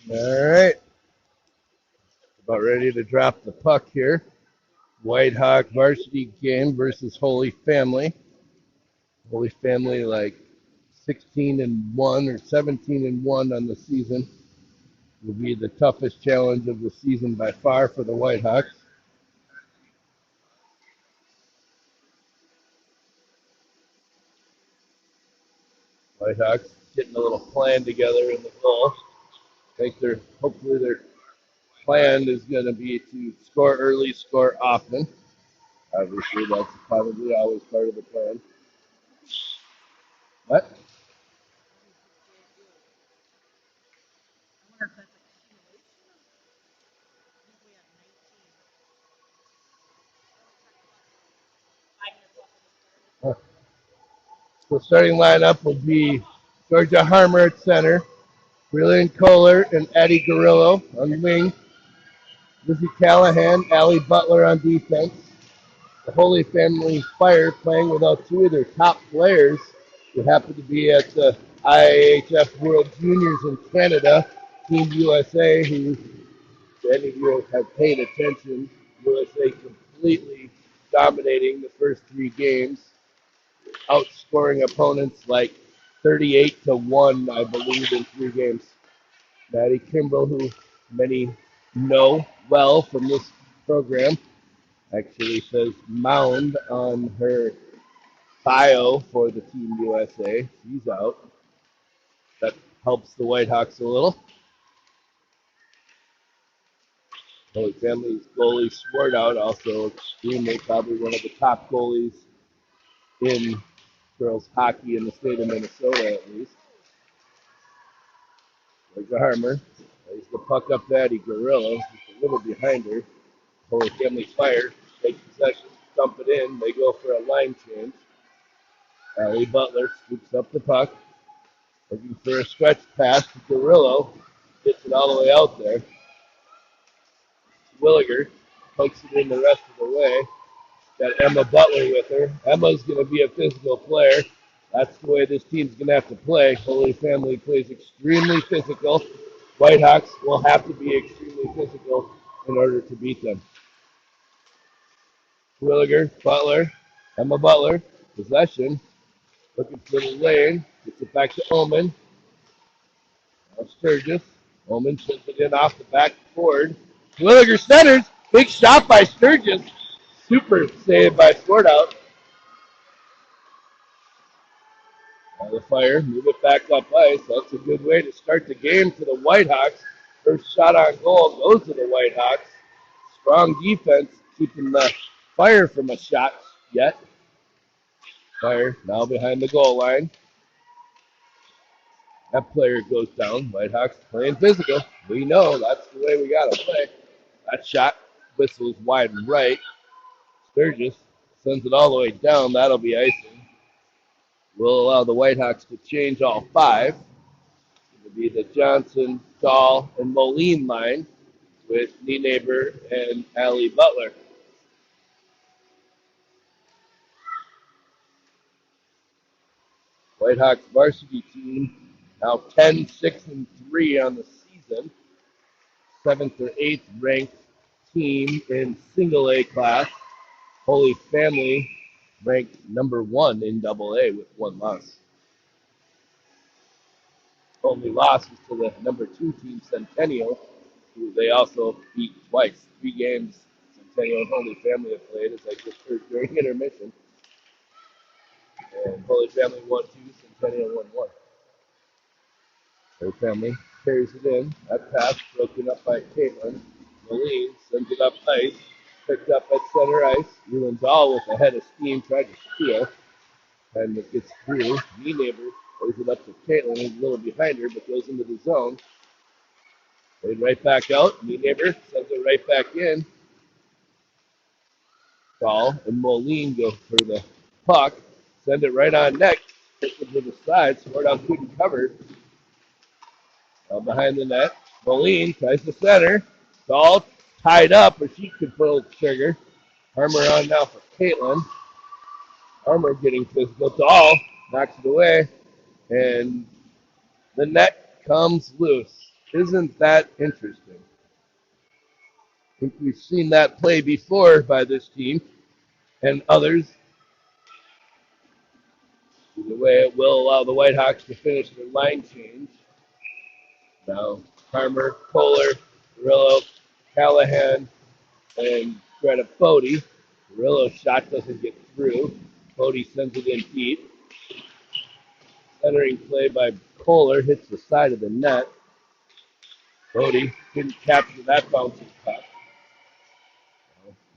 All right, about ready to drop the puck here. White Hawk varsity game versus Holy Family. Holy Family like 16-1 or 17-1 on the season. Will be the toughest challenge of the season by far for the White Hawks. White Hawks getting a little plan together in the goal. I think hopefully their plan is going to be to score early, score often. Obviously, that's probably always part of the plan. What? So starting lineup will be Georgia Harmer at center, Brilliant Kohler and Eddie Garillo on the wing, Lizzie Callahan, Allie Butler on defense. The Holy Family Fire playing without two of their top players who happen to be at the IAHF World Juniors in Canada, Team USA, who, if any of you have paid attention, USA completely dominating the first three games, outscoring opponents like 38-1, I believe, in three games. Maddie Kimbrell, who many know well from this program, actually says Mound on her bio for the Team USA. She's out. That helps the Whitehawks a little. Holy Family's goalie Swartout, also extremely, probably one of the top goalies in girls hockey in the state of Minnesota, at least. There's a Harmer. There's the puck up to Eddie Garillo, just a little behind her. Holy Family Fire, take possession, dump it in. They go for a line change. Allie Butler scoops up the puck, looking for a stretch pass to Garillo. Gets it all the way out there. Williger takes it in the rest of the way. Got Emma Butler with her. Emma's going to be a physical player. That's the way this team's going to have to play. Holy Family plays extremely physical. Whitehawks will have to be extremely physical in order to beat them. Williger, Butler, Emma Butler, possession, looking for the lane, gets it back to Omen. Now Sturgis. Omen sends it in off the backboard. Williger centers, big shot by Sturgis. Super save by Swartout. The Fire move it back up ice. That's a good way to start the game for the Whitehawks. First shot on goal goes to the Whitehawks. Strong defense, keeping the Fire from a shot yet. Fire now behind the goal line. That player goes down. Whitehawks playing physical. We know that's the way we got to play. That shot whistles wide and right. Sturgis sends it all the way down. That'll be icing. Will allow the Whitehawks to change all five. It'll be the Johnson, Dahl, and Moline line with Nienaber and Allie Butler. Whitehawks varsity team now 10-6-3 on the season. 7th or 8th ranked team in single A class. Holy Family ranked number 1 in double A with 1 loss. Only loss was to the number 2 team, Centennial, who they also beat twice. 3 games Centennial and Holy Family have played, as I just heard during intermission. And Holy Family won 2, Centennial won 1. Holy Family carries it in. That pass broken up by Caitlin. Moline sends it up ice. Picked up at center ice. Ewan Dahl with a head of steam tried to steal. And it gets through. Nienaber plays it up to Caitlin, who's a little behind her, but goes into the zone. Played right back out. Nienaber sends it right back in. Dahl and Moline go for the puck. Send it right on net. Hits it to the side. Swartout couldn't cover. Now behind the net. Moline tries to center. Dahl tied up, or she could pull the trigger. Harmer on now for Caitlin. Harmer getting physical. Dahl knocks it away, and the net comes loose. Isn't that interesting? I think we've seen that play before by this team and others. The way it will allow the Whitehawks to finish their line change. Now, Harmer, Kohler, Murillo, Callahan, and Greta Bodie. Murillo's shot doesn't get through. Bodie sends it in deep. Centering play by Kohler hits the side of the net. Bodie couldn't capture that bouncing puck.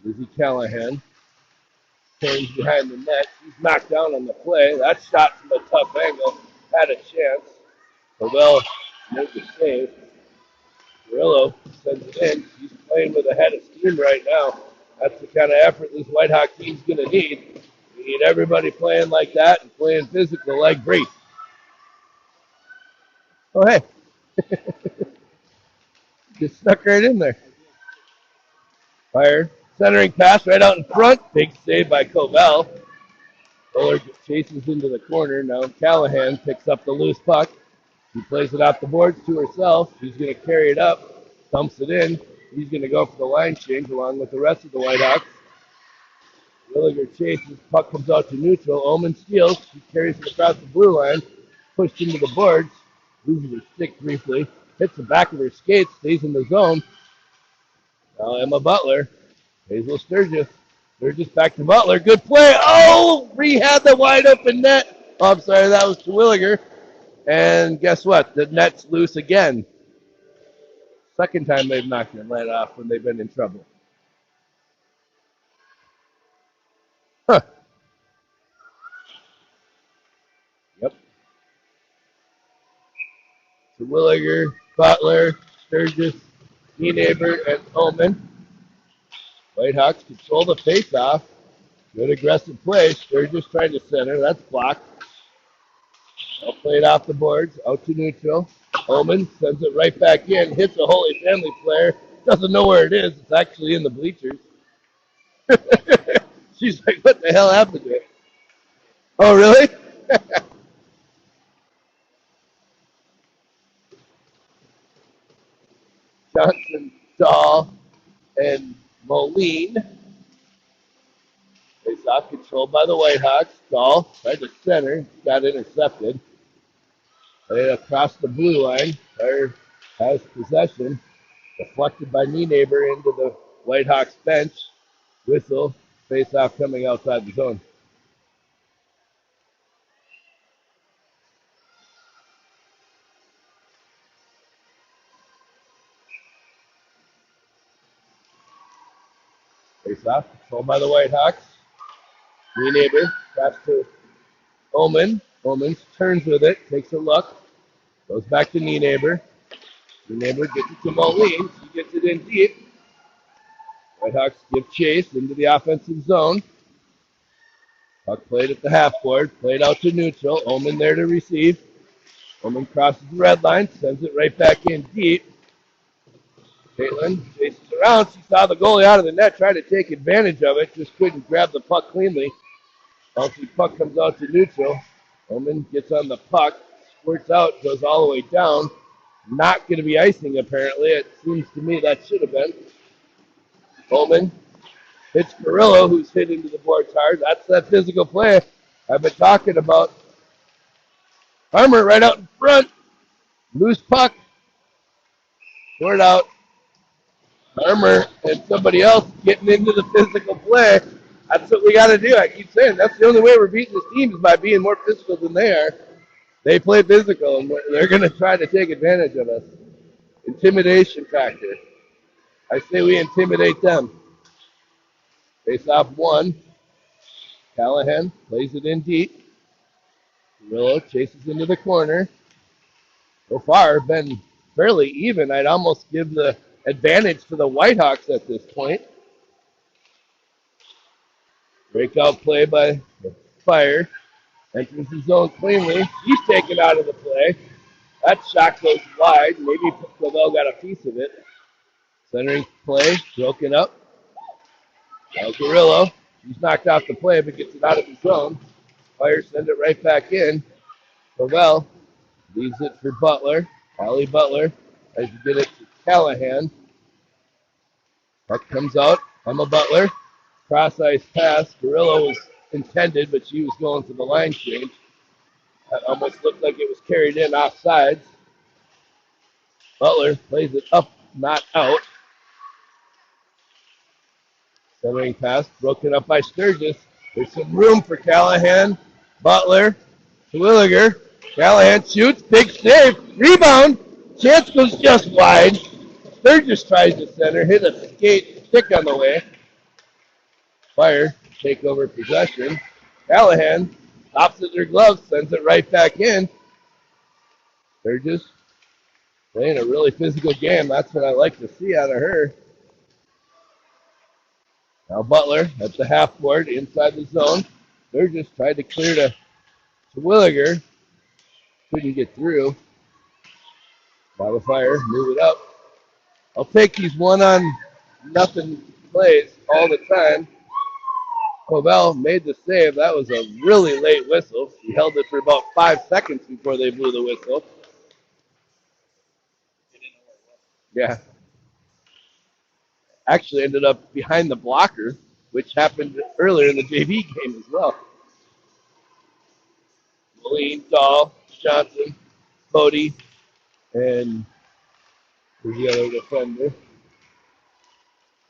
Lizzie Callahan turns behind the net. She's knocked down on the play. That shot from a tough angle had a chance. Covell made the save. Murillo sends it in. She's playing with a head of steam right now. That's the kind of effort this Whitehawk team's going to need. We need everybody playing like that and playing physical like Bree. Oh, hey. Just stuck right in there. Fire. Centering pass right out in front. Big save by Covell. Kohler chases into the corner. Now Callahan picks up the loose puck. She plays it off the boards to herself. She's going to carry it up. Dumps it in. He's going to go for the line change along with the rest of the Whitehawks. Williger chases. Puck comes out to neutral. Omen steals. She carries it across the blue line. Pushed into the boards. Loses her stick briefly. Hits the back of her skates. Stays in the zone. Now Emma Butler. Hazel Sturgis. Sturgis back to Butler. Good play. Oh! Rehab the wide open net. Oh, I'm sorry. That was to Williger. And guess what? The net's loose again. Second time they've knocked their net off when they've been in trouble. Huh. Yep. So Williger, Butler, Sturgis, Nienaber, and Ullman. Whitehawks control the face-off. Good aggressive play. Sturgis trying to center. That's blocked. I'll play it off the boards. Out to neutral. Ullman sends it right back in. Hits a Holy Family player. Doesn't know where it is. It's actually in the bleachers. She's like, what the hell happened to it? Oh, really? Johnson, Dahl, and Moline. Face off controlled by the Whitehawks. Dahl tried to center. Got intercepted. Played across the blue line. Fire has possession. Deflected by Nienaber into the Whitehawks bench. Whistle. Face off coming outside the zone. Face off controlled by the Whitehawks. Nienaber pass to Ullman. Ullman turns with it, takes a look, goes back to Nienaber. Nienaber gets it to Moline. She gets it in deep. Whitehawks give chase into the offensive zone. Puck played at the half board, played out to neutral. Ullman there to receive. Ullman crosses the red line, sends it right back in deep. Caitlin chases around. She saw the goalie out of the net, tried to take advantage of it, just couldn't grab the puck cleanly. Bouncy puck comes out to neutral. Ullman gets on the puck, squirts out, goes all the way down. Not going to be icing, apparently. It seems to me that should have been. Ullman hits Carrillo, who's hit into the boards hard. That's that physical play I've been talking about. Harmer right out in front. Loose puck. Short out. Harmer and somebody else getting into the physical play. That's what we got to do. I keep saying that's the only way we're beating this team is by being more physical than they are. They play physical, and they're going to try to take advantage of us. Intimidation factor. I say we intimidate them. Face off one. Callahan plays it in deep. Murillo chases into the corner. So far, been fairly even. I'd almost give the advantage to the Whitehawks at this point. Breakout play by the Fire. Enters the zone cleanly. He's taken out of the play. That shot goes wide. Maybe Covell got a piece of it. Centering play, broken up. Now Carrillo. He's knocked off the play, but gets it out of the zone. Fire send it right back in. Covell leaves it for Butler. Allie Butler Tries to get it to Callahan. Puck comes out. Emma Butler. Cross-ice pass. Guerrillo was intended, but she was going to the line change. That almost looked like it was carried in offsides. Butler plays it up, not out. Centering pass broken up by Sturgis. There's some room for Callahan. Butler to Williger. Callahan shoots. Big save. Rebound. Chance goes just wide. Sturgis tries to center. Hit a stick on the way. Fire. Take over possession. Callahan stops at their gloves. Sends it right back in. Sturgis playing a really physical game. That's what I like to see out of her. Now Butler at the half board inside the zone. Sturgis tried to clear to Williger. Couldn't get through. By the Fire, move it up. I'll take these 1-on-0 plays all the time. Covell made the save. That was a really late whistle. He held it for about 5 seconds before they blew the whistle. Yeah. Actually ended up behind the blocker, which happened earlier in the JV game as well. Moline, Dahl, Johnson, Bodie, and who's the other defender?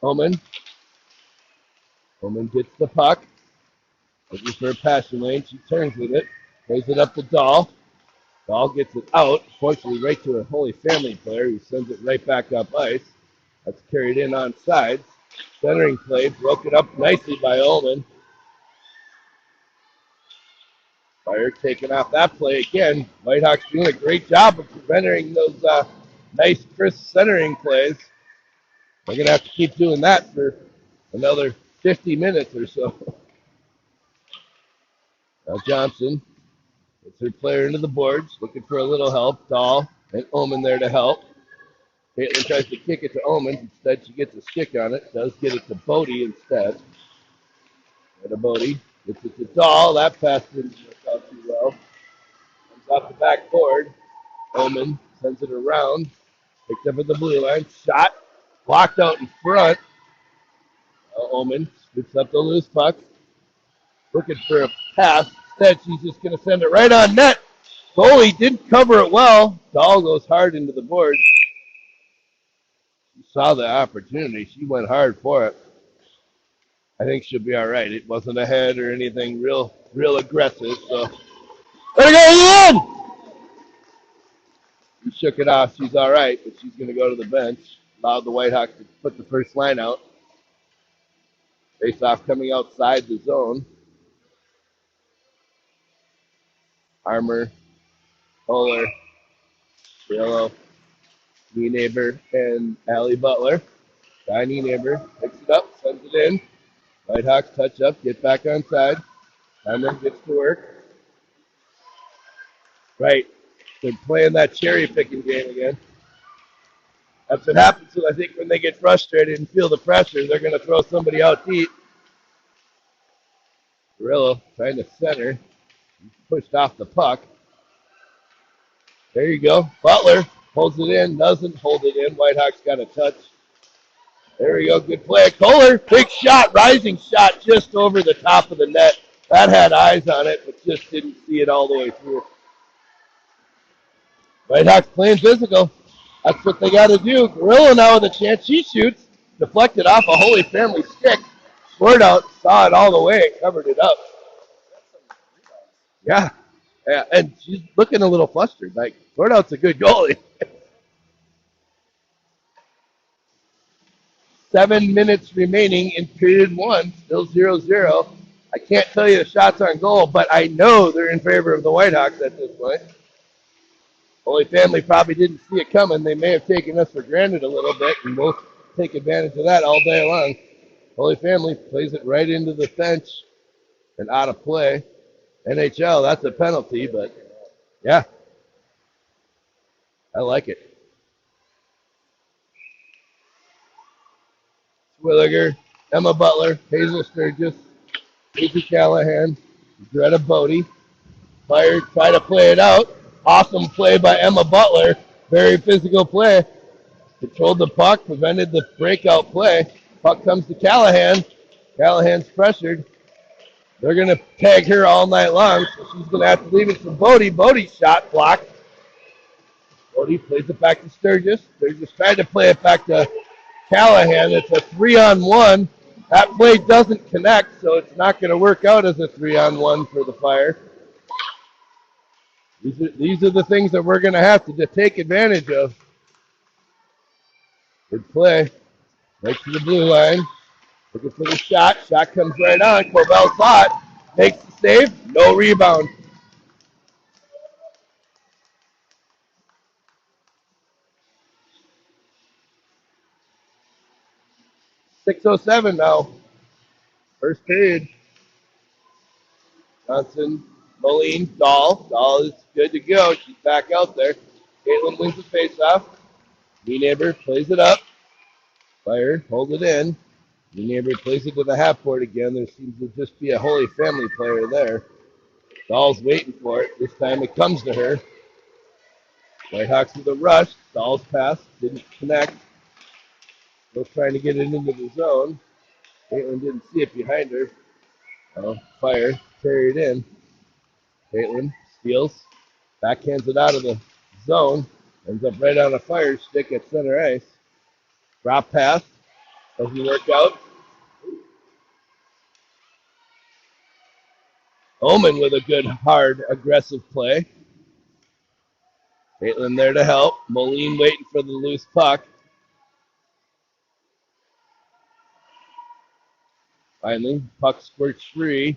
Oman. Oman gets the puck. Looking for a passing lane. She turns with it. Plays it up to Dahl. Dahl gets it out. Fortunately, right to a Holy Family player who sends it right back up ice. That's carried in on sides. Centering play. Broken up nicely by Oman. Fire taking off that play again. Whitehawks doing a great job of preventing those nice, crisp centering plays. They're going to have to keep doing that for another 50 minutes or so. Now Johnson gets her player into the boards, looking for a little help. Dahl and Oman there to help. Caitlin tries to kick it to Oman. Instead, she gets a stick on it. Does get it to Bodie instead. And to Bodie. Gets it to Dahl. That pass didn't work out too well. Comes off the backboard. Oman sends it around. Picked up at the blue line. Shot. Blocked out in front. Oman scoops up the loose puck. Looking for a pass. Instead, she's just going to send it right on net. Goalie didn't cover it well. Dahl goes hard into the boards. She saw the opportunity. She went hard for it. I think she'll be all right. It wasn't a head or anything real aggressive. So let her go in. She shook it off. She's all right, but she's going to go to the bench. Allowed the Whitehawks to put the first line out. Face off coming outside the zone. Armour, Kohler, Yellow, Neighbor, and Allie Butler. Neighbor picks it up, sends it in. Whitehawks touch up, get back on side. Armour gets to work. Right. They're playing that cherry picking game again. That's what happens, I think, when they get frustrated and feel the pressure. They're going to throw somebody out deep. Guerrillo trying to center. Pushed off the puck. There you go. Butler holds it in, doesn't hold it in. Whitehawks got a touch. There we go. Good play. Kohler, big shot, rising shot just over the top of the net. That had eyes on it, but just didn't see it all the way through. Whitehawks playing physical. That's what they got to do. Guerrillo now with a chance. She shoots. Deflected off a Holy Family stick. Scored out. Saw it all the way and covered it up. Yeah, and she's looking a little flustered. Like, Gordout's a good goalie. 7 minutes remaining in period one, still 0-0. I can't tell you the shots on goal, but I know they're in favor of the Whitehawks at this point. Holy Family probably didn't see it coming. They may have taken us for granted a little bit, and we'll take advantage of that all day long. Holy Family plays it right into the bench and out of play. NHL, that's a penalty, but yeah, I like it. Williger, Emma Butler, Hazel Sturgis, Casey Callahan, Greta Bodie. Fire, try to play it out. Awesome play by Emma Butler. Very physical play. Controlled the puck, prevented the breakout play. Puck comes to Callahan. Callahan's pressured. They're going to tag her all night long, so she's going to have to leave it for Bodie. Bodie's shot blocked. Bodie plays it back to Sturgis. Sturgis tried to play it back to Callahan. It's a 3-on-1. That play doesn't connect, so it's not going to work out as a 3-on-1 for the Fire. These are the things that we're going to have to take advantage of. Good play. Right to the blue line. Looking for the shot. Shot comes right on. Covell saw it. Makes the save. No rebound. .607 now. First period. Johnson, Moline, Dahl. Dahl is good to go. She's back out there. Caitlin wins the faceoff. Neighbor plays it up. Fire, hold it in. Neighbor plays it to the half court again. There seems to just be a Holy Family player there. Dahl's waiting for it. This time it comes to her. Whitehawks with a rush. Dahl's pass didn't connect. Still trying to get it into the zone. Caitlin didn't see it behind her. Fire, carried in. Caitlin steals, backhands it out of the zone, ends up right on a Fire stick at center ice. Drop pass, doesn't work out. Omen with a good, hard, aggressive play. Caitlin there to help. Moline waiting for the loose puck. Finally, puck squirts free.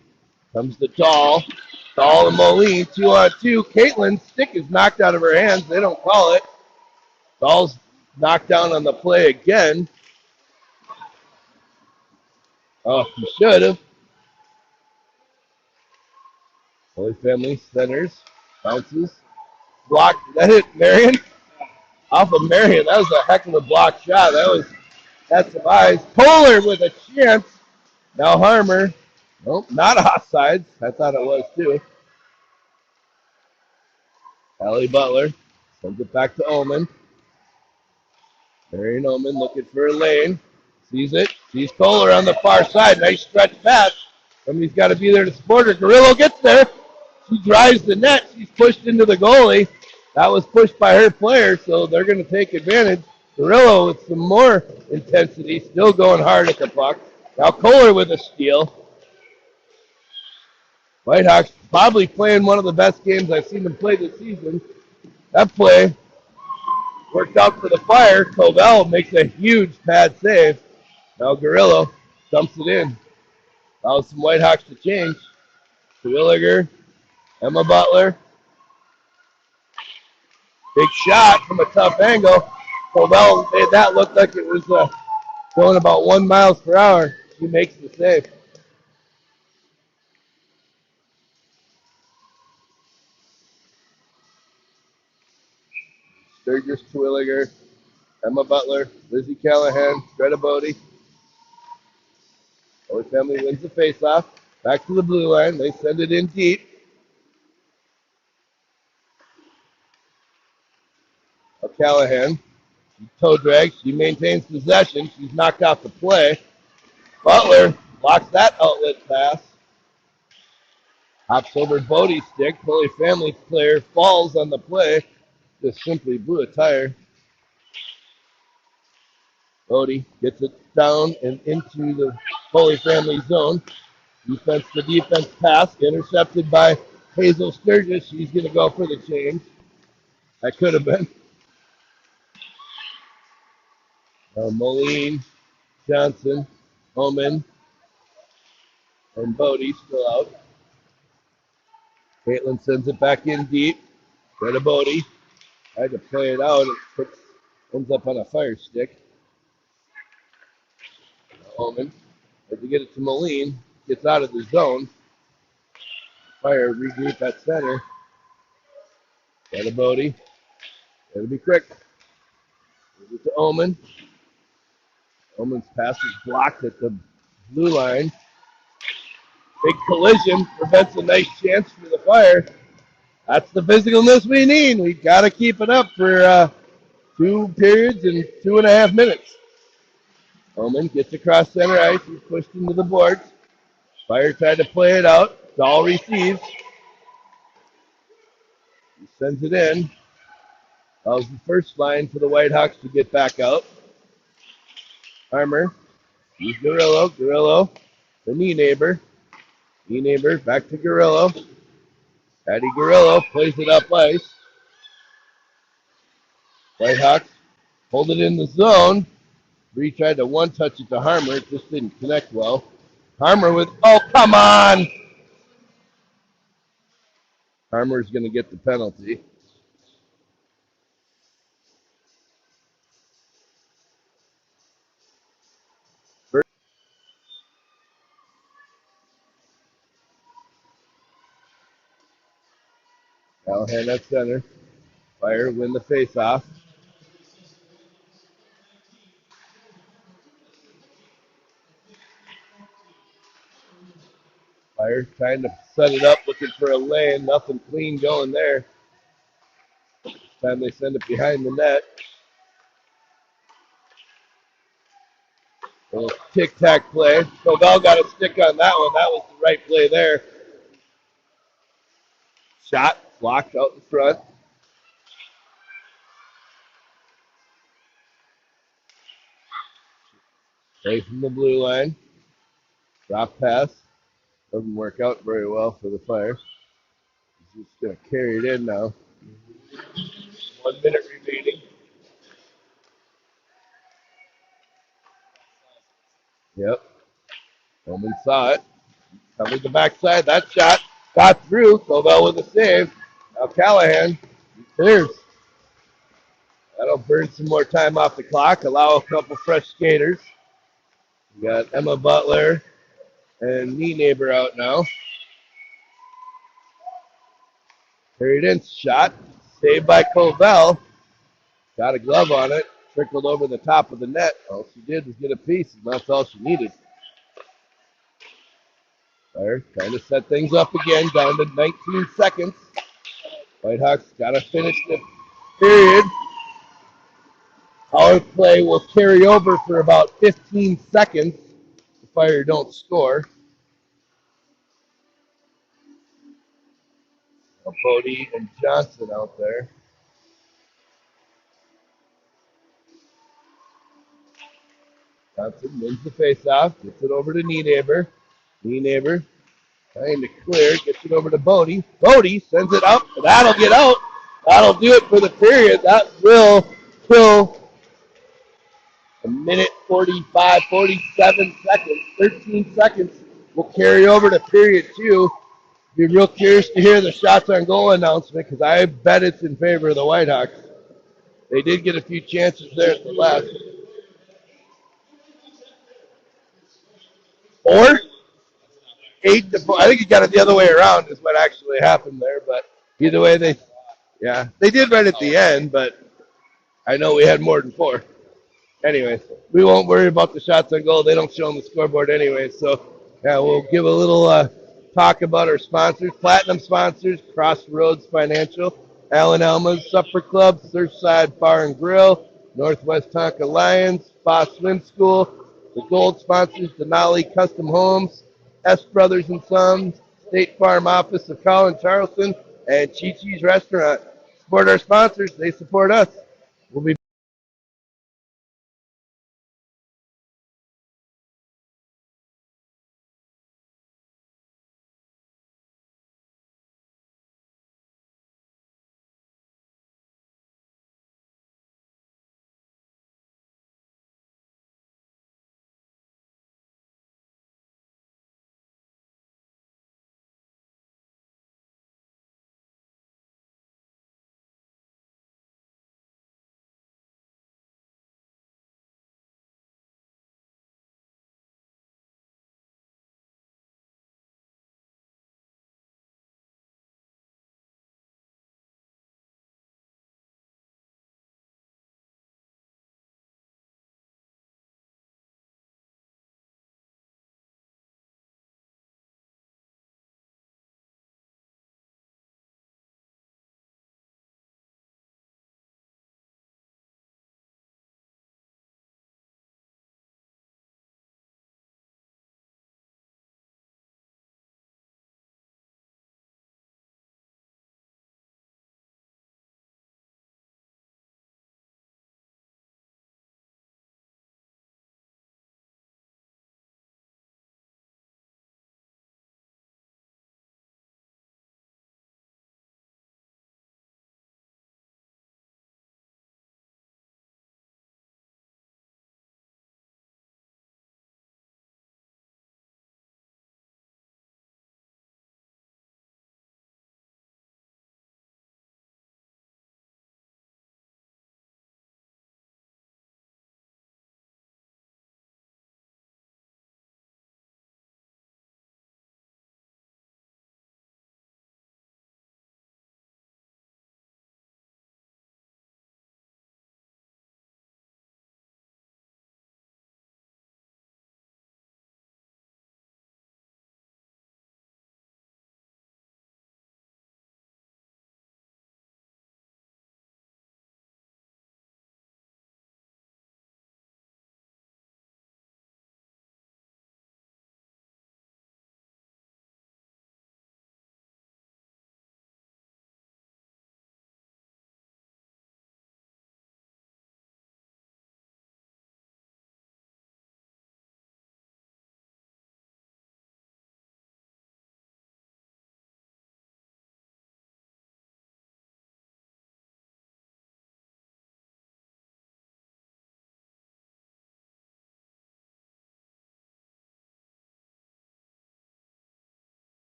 Comes to Dahl. Dahl and Moline, 2-on-2. Caitlin's stick is knocked out of her hands. They don't call it. Dahl's knocked down on the play again. Oh, he should have. Holy Family centers. Bounces. Blocked. That hit Marion? Off of Marion. That was a heck of a block shot. That's some eyes. Kohler with a chance. Now Harmer. Nope, not offsides. I thought it was too. Allie Butler sends it back to Omen. Marion Omen looking for a lane. Sees it. Sees Kohler on the far side. Nice stretch pass. Somebody's got to be there to support her. Garillo gets there. She drives the net. She's pushed into the goalie. That was pushed by her player, so they're going to take advantage. Garillo with some more intensity, still going hard at the puck. Now Kohler with a steal. Whitehawks probably playing one of the best games I've seen them play this season. That play worked out for the Fire. Covell makes a huge pad save. Now Garillo dumps it in. Allows some Whitehawks to change. Terwilliger, Emma Butler. Big shot from a tough angle. Covell made that look like it was going about 1 mile per hour. He makes the save. Sturgis, Terwilliger, Emma Butler, Lizzie Callahan, Greta Bodie. Holy Family wins the faceoff. Back to the blue line. They send it in deep. Callahan, toe drag. She maintains possession. She's knocked off the play. Butler blocks that outlet pass. Hops over Bodie's stick. Holy Family player falls on the play. Just simply blew a tire. Bodie gets it down and into the Holy Family zone. Defense to defense pass. Intercepted by Hazel Sturgis. She's going to go for the change. That could have been. Moline, Johnson, Omen, and Bodie still out. Caitlin sends it back in deep. Greta Bodie tried to play it out. It ends up on a Fire stick. Omen, as you get it to Moline, gets out of the zone. Fire regroup at center. Greta Bodie, got to be quick. Give it to Omen. Omen's pass is blocked at the blue line. Big collision prevents a nice chance for the Fire. That's the physicalness we need. We've got to keep it up for 2 periods and 2.5 minutes. Omen gets across center ice. He's pushed into the boards. Fire tried to play it out. Dahl receives. He sends it in. That was the first line for the Whitehawks to get back out. Harmer. He's Garillo. Garillo. The knee neighbor. Knee neighbor. Back to Garillo. Patty Garillo plays it up ice. Whitehawks hold it in the zone. Bree tried to one-touch it to Harmer. It just didn't connect well. Harmer with, oh, come on! Harmer's going to get the penalty. Callahan at center. Fire win the face-off. Fire trying to set it up, looking for a lane. Nothing clean going there. This time they send it behind the net. A little tic-tac play. Cobell got a stick on that one. That was the right play there. Shot blocked out in front. Play from the blue line. Drop pass. Doesn't work out very well for the Fire. He's just going to carry it in now. 1 minute remaining. Yep. Bowman saw it. Covered the backside. That shot got through. Cobell with a save. Now Callahan clears. That'll burn some more time off the clock. Allow a couple fresh skaters. We got Emma Butler and knee neighbor out now. Carried in. Shot. Saved by Cobell. Got a glove on it. Trickled over the top of the net. All she did was get a piece, and that's all she needed. Fire trying to set things up again, down to 19 seconds. Whitehawks got to finish the period. Power play will carry over for about 15 seconds. The Fire don't score. Bodie and Johnson out there. Johnson wins the faceoff, gets it over to knee neighbor. Knee neighbor trying to clear, gets it over to Bodie. Bodie sends it up. That'll get out. That'll do it for the period. That will kill a minute 45, 47 seconds. 13 seconds will carry over to period 2. Be real curious to hear the shots on goal announcement because I bet it's in favor of the Whitehawks. They did get a few chances there at the last. 4? 8 to 4. I think he got it the other way around is what actually happened there. But either way, they did right at the end, but I know we had more than 4. Anyways, we won't worry about the shots on goal. They don't show on the scoreboard anyway. So, yeah, we'll give a little talk about our sponsors. Platinum sponsors, Crossroads Financial, Allen Alma's Supper Club, Surfside Bar and Grill, Northwest Tonka Lions, Spa Swim School. The gold sponsors, Denali Custom Homes, S Brothers and Sons, State Farm Office of Colin Charleston, and Chi-Chi's Restaurant. Support our sponsors. They support us. We'll be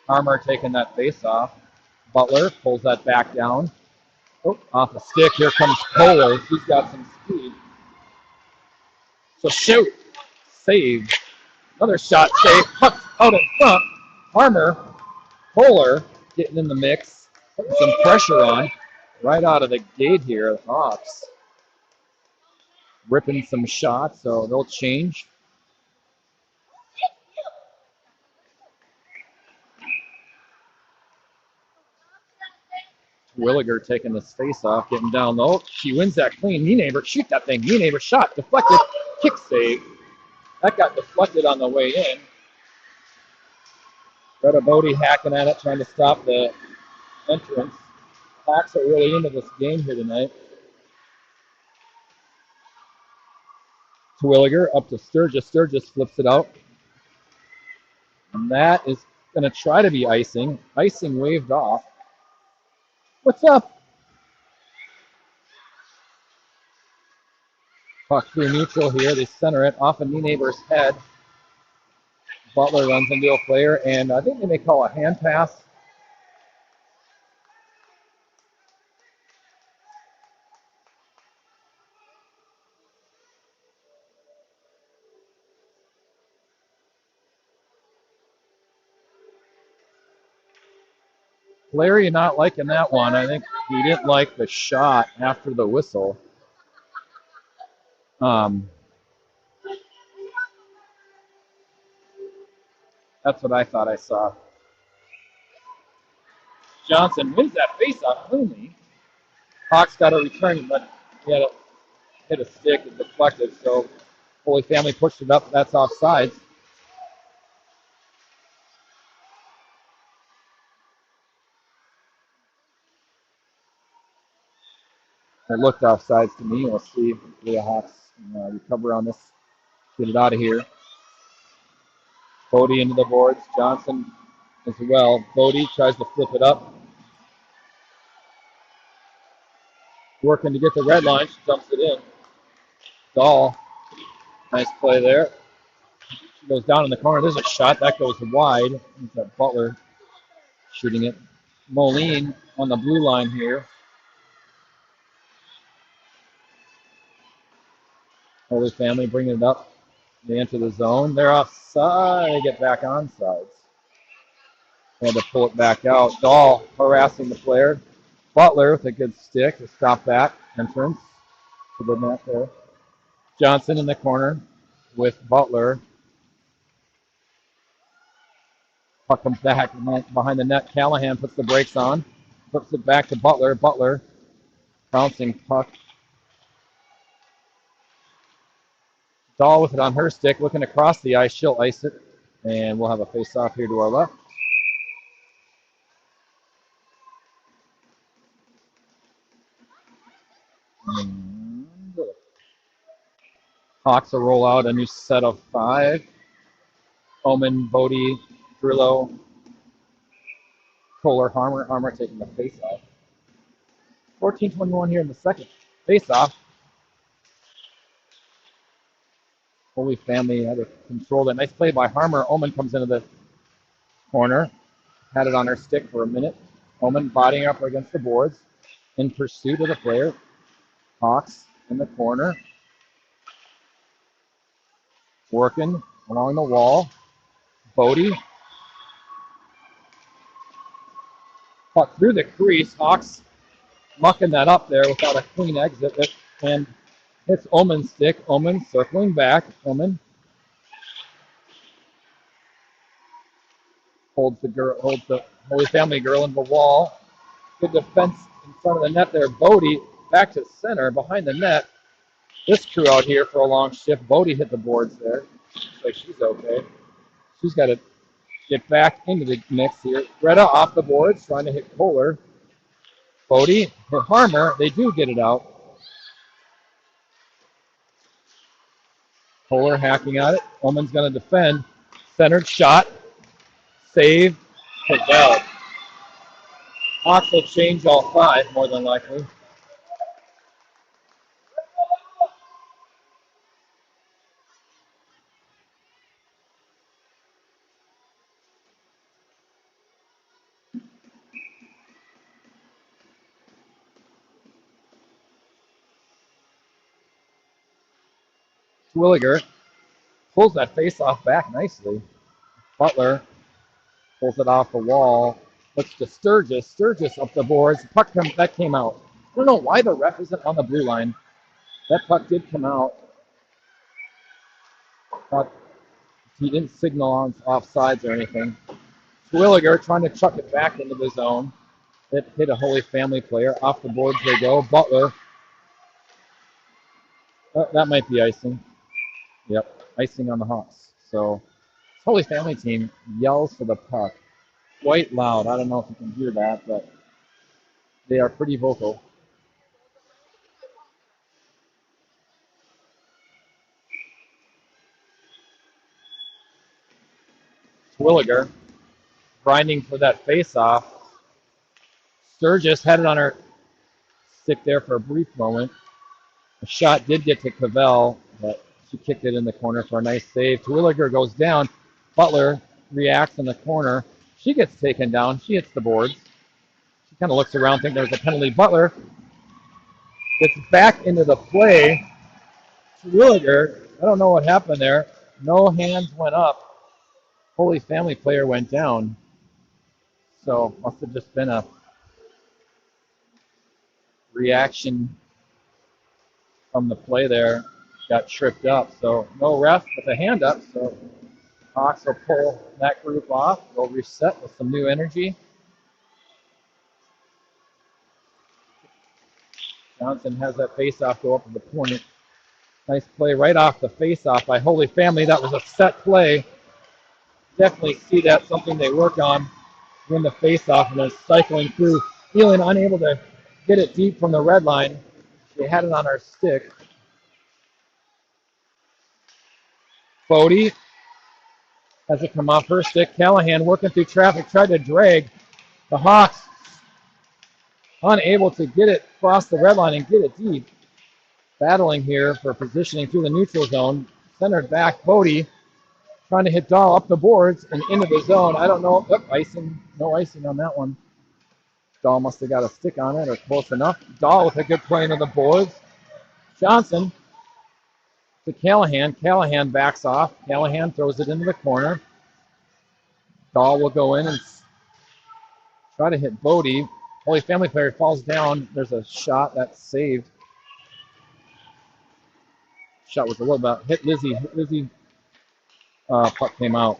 Harmer taking that face off. Butler pulls that back down. Oh, off the stick. Here comes Kohler. She's got some speed. So shoot. Save. Another shot save. Puck's out in front. Harmer. Kohler getting in the mix. Putting some pressure on. Right out of the gate here. The Hawks ripping some shots, so they'll change. Williger taking this face off, getting down low. She wins that clean. Knee neighbor, shoot that thing. Knee neighbor shot, deflected, kick save. That got deflected on the way in. Greta Bodie hacking at it, trying to stop the entrance. Hawks are really into this game here tonight. Twilliger up to Sturgis. Sturgis flips it out. And that is going to try to be icing. Icing waved off. What's up? Puck through neutral here. They center it off of knee neighbor's head. Butler runs into a player, and I think they may call a hand pass. Larry not liking that one. I think he didn't like the shot after the whistle. That's what I thought I saw. Johnson wins that faceoff cleanly. Hawks got a return, but he had to hit a stick and deflected. So Holy Family pushed it up. That's offsides. It looked offsides to me. We'll see if the Hawks recover on this. Get it out of here. Bodie into the boards. Johnson as well. Bodie tries to flip it up. Working to get the red line. She dumps it in. Dahl. Nice play there. She goes down in the corner. There's a shot. That goes wide. It's that Butler shooting it. Moline on the blue line here. Holy Family bringing it up. They enter the zone. They're offside. They get back onside. They had to pull it back out. Dahl harassing the player. Butler with a good stick to stop that entrance to the net there. Johnson in the corner with Butler. Puck comes back behind the net. Callahan puts the brakes on. Flips it back to Butler. Butler bouncing puck. Dahl with it on her stick, looking across the ice. She'll ice it. And we'll have a face-off here to our left. And Hawks will roll out a new set of 5. Omen, Bodie, Grillo, Kohler, Harmer. Harmer taking the face-off. 14:21 here in the second. Face-off. Holy Family had to control that. Nice play by Harmer. Omen comes into the corner. Had it on her stick for a minute. Omen bodying up against the boards. In pursuit of the player. Hawks in the corner. Working along the wall. Bodie. Puck through the crease. Hawks mucking that up there without a clean exit. And hits Omen's stick. Omen circling back. Omen holds the Holy Family girl in the wall. Good defense in front of the net there. Bodie back to center behind the net. This crew out here for a long shift. Bodie hit the boards there. Looks like she's okay. She's got to get back into the mix here. Greta off the boards, trying to hit Kohler. Bodie for Harmer. They do get it out. Kohler hacking at it. Omen's going to defend. Centered shot. Save. Pavel. Hawks will change all 5 more than likely. Twilliger pulls that face-off back nicely. Butler pulls it off the wall. Looks to Sturgis. Sturgis up the boards. Puck that came out. I don't know why the ref isn't on the blue line. That puck did come out. But he didn't signal on offsides or anything. Twilliger trying to chuck it back into the zone. It hit a Holy Family player. Off the boards they go. Butler. That might be icing. Yep, icing on the Hawks. So Holy Family team yells for the puck. Quite loud. I don't know if you can hear that, but they are pretty vocal. Twilliger grinding for that face-off. Sturgis had it on her stick there for a brief moment. The shot did get to Cavell, but she kicked it in the corner for a nice save. Twilliger goes down. Butler reacts in the corner. She gets taken down. She hits the boards. She kind of looks around, thinking there's a penalty. Butler gets back into the play. Twilliger, I don't know what happened there. No hands went up. Holy Family player went down. So must have just been a reaction from the play there. Got tripped up. So no ref with a hand up. So Hawks will pull that group off. They'll reset with some new energy. Johnson has that face-off go up to the point. Nice play right off the face-off by Holy Family. That was a set play. Definitely see that, something they work on when the face-off, and then cycling through. Feeling unable to get it deep from the red line. They had it on our stick. Bodie has it come off her stick. Callahan working through traffic, tried to drag the Hawks. Unable to get it across the red line and get it deep. Battling here for positioning through the neutral zone. Centered back, Bodie trying to hit Dahl up the boards and into the zone. I don't know. Oh, icing. No icing on that one. Dahl must have got a stick on it or close enough. Dahl with a good play into the boards. Johnson to Callahan. Callahan backs off. Callahan throws it into the corner. Dahl will go in and try to hit Bodie. Holy Family player falls down. There's a shot that's saved. Shot was a little bit hit Lizzie. Lizzie puck came out.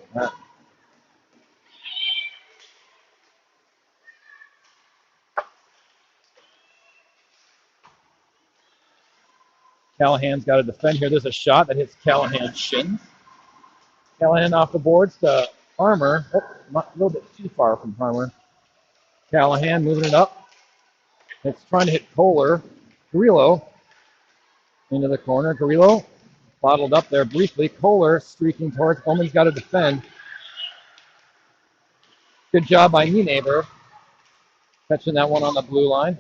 Callahan's got to defend here. There's a shot that hits Callahan's shins. Callahan off the boards to Harmer. Oh, a little bit too far from Harmer. Callahan moving it up. It's trying to hit Kohler. Grillo into the corner. Grillo bottled up there briefly. Kohler streaking towards. Bowman's got to defend. Good job by Neighbor catching that one on the blue line.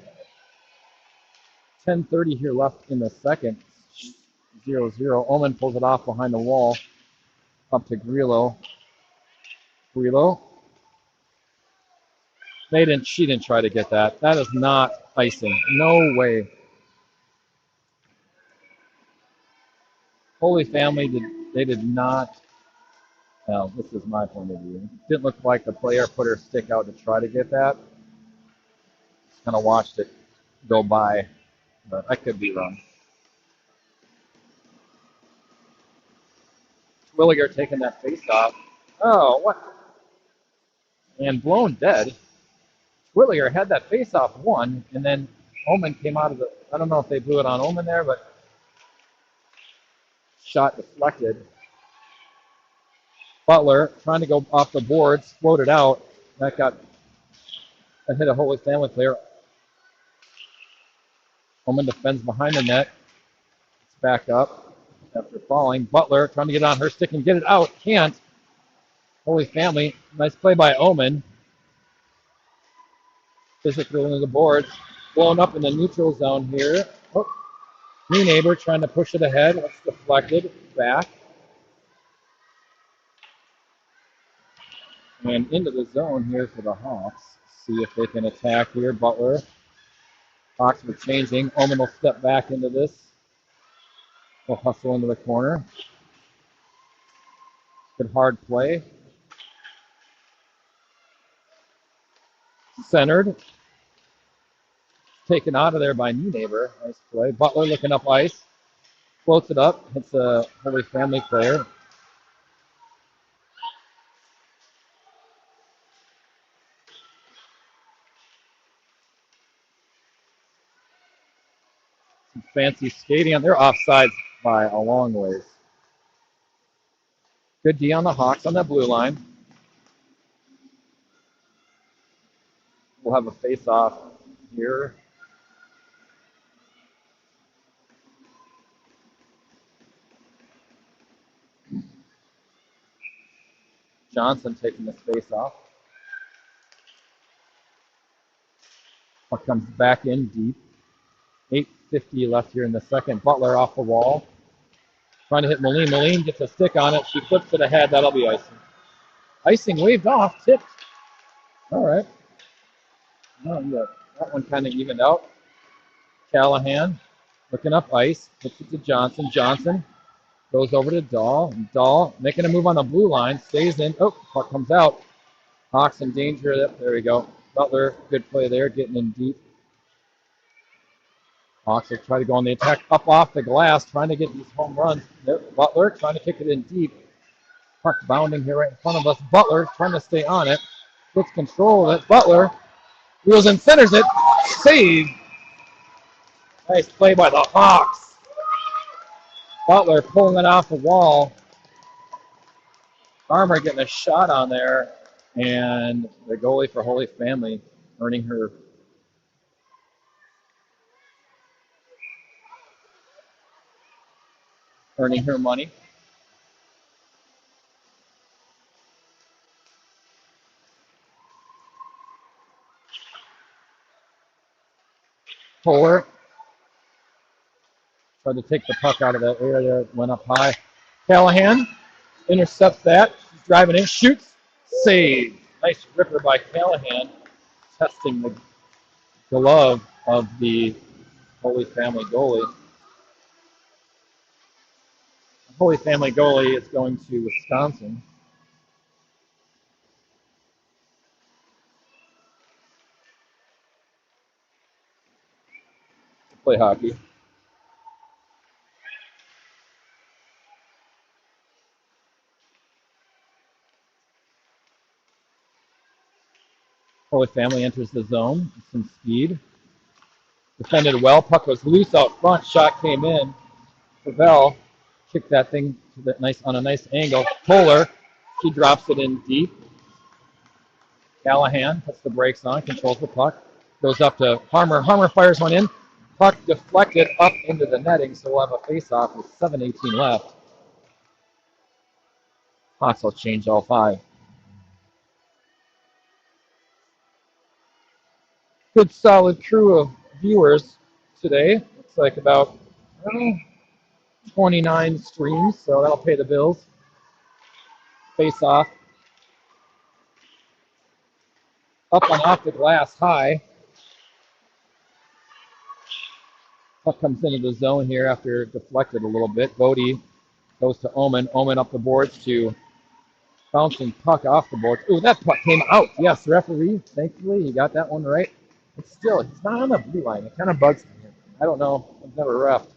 10:30 here left in the second. 0-0. Omen pulls it off behind the wall. Up to Grillo. Grillo. She didn't try to get that. That is not icing. No way. Holy Family, they did not. Well, this is my point of view. Didn't look like the player put her stick out to try to get that. Just kind of watched it go by, but I could be wrong. Twilliger taking that face off. Oh, what? And blown dead. Twilliger had that face off one, and then Omen came out of the. I don't know if they blew it on Omen there, but shot deflected. Butler trying to go off the boards, floated out. That hit a Holy Family player. Omen defends behind the net. It's back up after falling. Butler trying to get on her stick and get it out. Can't. Holy Family. Nice play by Omen. Physically into the boards. Blown up in the neutral zone here. Oh. New Neighbor trying to push it ahead. It's deflected. Back. And into the zone here for the Hawks. See if they can attack here. Butler. Hawks are changing. Omen will step back into this. Will hustle into the corner. Good hard play. Centered. Taken out of there by New Neighbor. Nice play. Butler looking up ice. Floats it up. Hits a Holy Family player. Some fancy skating. They're offsides by a long ways. Good D on the Hawks on that blue line. We'll have a face-off here. Johnson taking this face-off. Puck comes back in deep. 8:50 left here in the second. Butler off the wall. Trying to hit Moline. Moline gets a stick on it. She flips it ahead. That'll be icing. Icing waved off. Tipped. All right. Oh, yeah. That one kind of evened out. Callahan looking up ice. Puts it to Johnson. Johnson goes over to Dahl. Dahl making a move on the blue line. Stays in. Oh, puck comes out. Hawks in danger. There we go. Butler, good play there, getting in deep. Hawks will try to go on the attack up off the glass, trying to get these home runs. There, Butler trying to kick it in deep. Puck bounding here right in front of us. Butler trying to stay on it. Gets control of it. Butler wheels and centers it. Save. Nice play by the Hawks. Butler pulling it off the wall. Farmer getting a shot on there. And the goalie for Holy Family earning her money. Kohler tried to take the puck out of that area there. Went up high. Callahan intercepts that. She's driving in. Shoots. Save. Nice ripper by Callahan. Testing the glove of the Holy Family goalie. The Holy Family goalie is going to Wisconsin. To play hockey. Holy Family enters the zone with some speed. Defended well. Puck was loose out front. Shot came in. Pavel kicked that thing to the on a nice angle. Kohler, she drops it in deep. Callahan puts the brakes on, controls the puck. Goes up to Harmer. Harmer fires one in. Puck deflected up into the netting, so we'll have a face-off with 7:18 left. Hawks will change all five. Good solid crew of viewers today. Looks like about 29 streams, so that'll pay the bills. Face off. Up and off the glass high. Puck comes into the zone here after deflected a little bit. Bodie goes to Omen. Omen up the boards to bouncing puck off the board. Ooh, that puck came out. Yes, referee, thankfully, he got that one right. But still, he's not on the blue line. It kind of bugs me. I don't know. I've never reffed.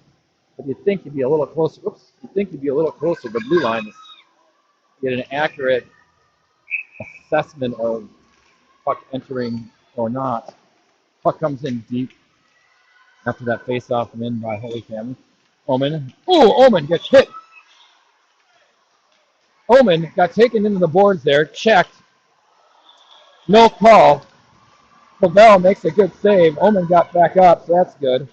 But you'd think you'd be a little closer. Oops. You'd think you'd be a little closer to the blue line to get an accurate assessment of puck entering or not. Puck comes in deep after that face-off win by Holy Family. Omen. Ooh, Omen gets hit. Omen got taken into the boards there, checked. No call. Pavel makes a good save. Omen got back up, so that's good.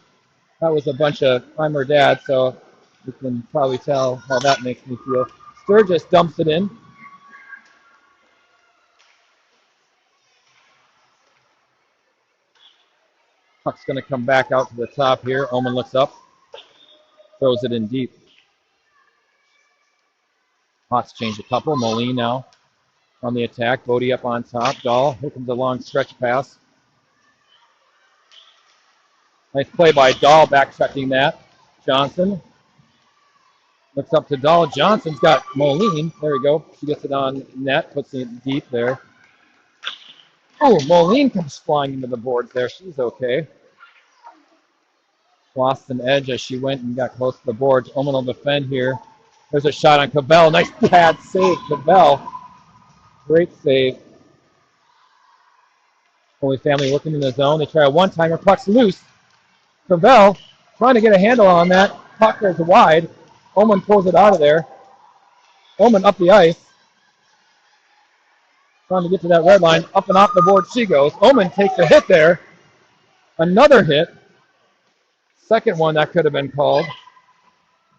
That was a bunch of I'm her dad, so you can probably tell how that makes me feel. Sturgis dumps it in. Puck's going to come back out to the top here. Omen looks up. Throws it in deep. Hawks change a couple. Moline now on the attack. Bodie up on top. Dahl. Here comes a long stretch pass. Nice play by Dahl, back checking that. Johnson Looks up to Dahl. Johnson's got Moline. There we go. She gets it on net, puts it deep there. Oh, Moline comes flying into the boards there. She's okay. Lost an edge as she went and got close to the boards. Oman will defend here. There's a shot on Cabell. Nice pad save, Cabell. Great save. Holy Family working in the zone. They try a one-timer. Puck's loose. Cabell trying to get a handle on that. Puck goes wide. Oman pulls it out of there. Oman up the ice. Trying to get to that red line. Up and off the board she goes. Oman takes a hit there. Another hit. Second one that could have been called.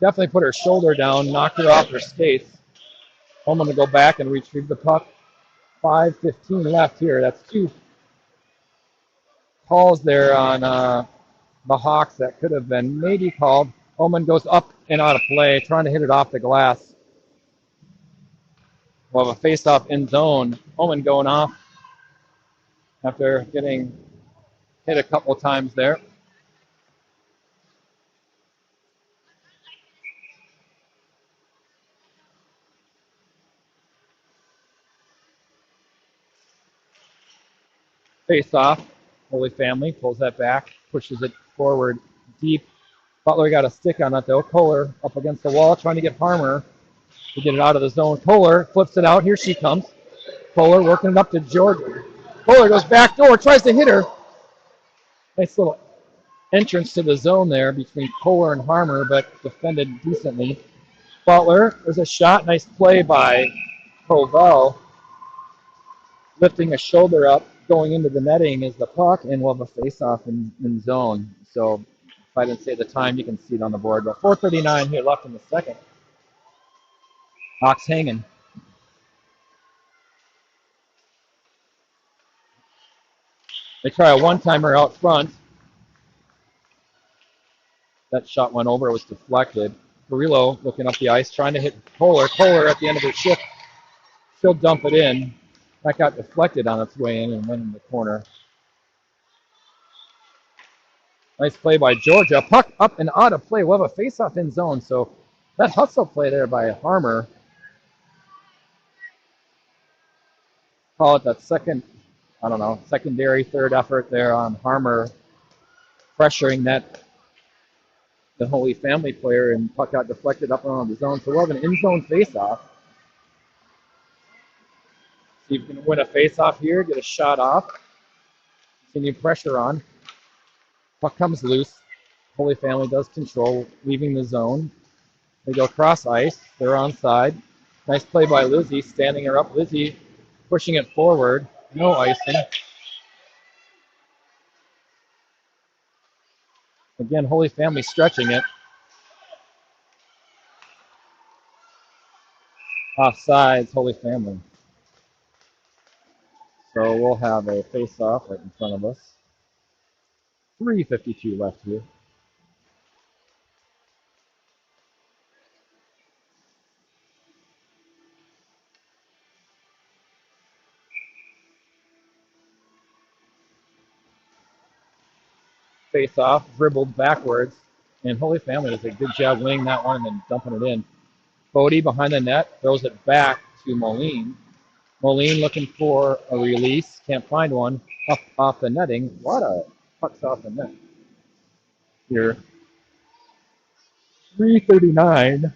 Definitely put her shoulder down, knocked her off her skates. Oman to go back and retrieve the puck. 5:15 left here. That's two calls there on the Hawks that could have been maybe called. Oman goes up and out of play, trying to hit it off the glass. We'll have a face-off in zone. Oman going off after getting hit a couple times there. Face-off. Holy Family pulls that back, pushes it forward deep. Butler got a stick on that though. Kohler up against the wall, trying to get Harmer to get it out of the zone. Kohler flips it out. Here she comes. Kohler working it up to Georgia. Kohler goes back door, tries to hit her. Nice little entrance to the zone there between Kohler and Harmer, but defended decently. Butler, there's a shot. Nice play by Covell. Lifting a shoulder up, going into the netting is the puck, and we'll have a face-off in zone. So if I didn't say the time, you can see it on the board. But 4:39 here left in the second. Hawks hanging. They try a one-timer out front. That shot went over. It was deflected. Carrillo looking up the ice, trying to hit Kohler. Kohler at the end of her shift. She'll dump it in. That got deflected on its way in and went in the corner. Nice play by Georgia. Puck up and out of play. We'll have a face-off in zone. So that hustle play there by Harmer. Call it that second, I don't know, secondary, third effort there on Harmer. Pressuring that the Holy Family player, and puck got deflected up and out of the zone. So we'll have an in-zone face-off. See if you can win a face-off here, get a shot off. Continue pressure on. Puck comes loose. Holy Family does control, leaving the zone. They go cross ice. They're onside. Nice play by Lizzie, standing her up. Lizzie pushing it forward. No icing. Again, Holy Family stretching it. Offsides, Holy Family. So we'll have a face-off right in front of us. 3:52 left here. Face-off, dribbled backwards, and Holy Family does a good job winning that one and then dumping it in. Bodie behind the net, throws it back to Moline. Moline looking for a release, can't find one. Up off the netting. What a puck's off the net here. 3:39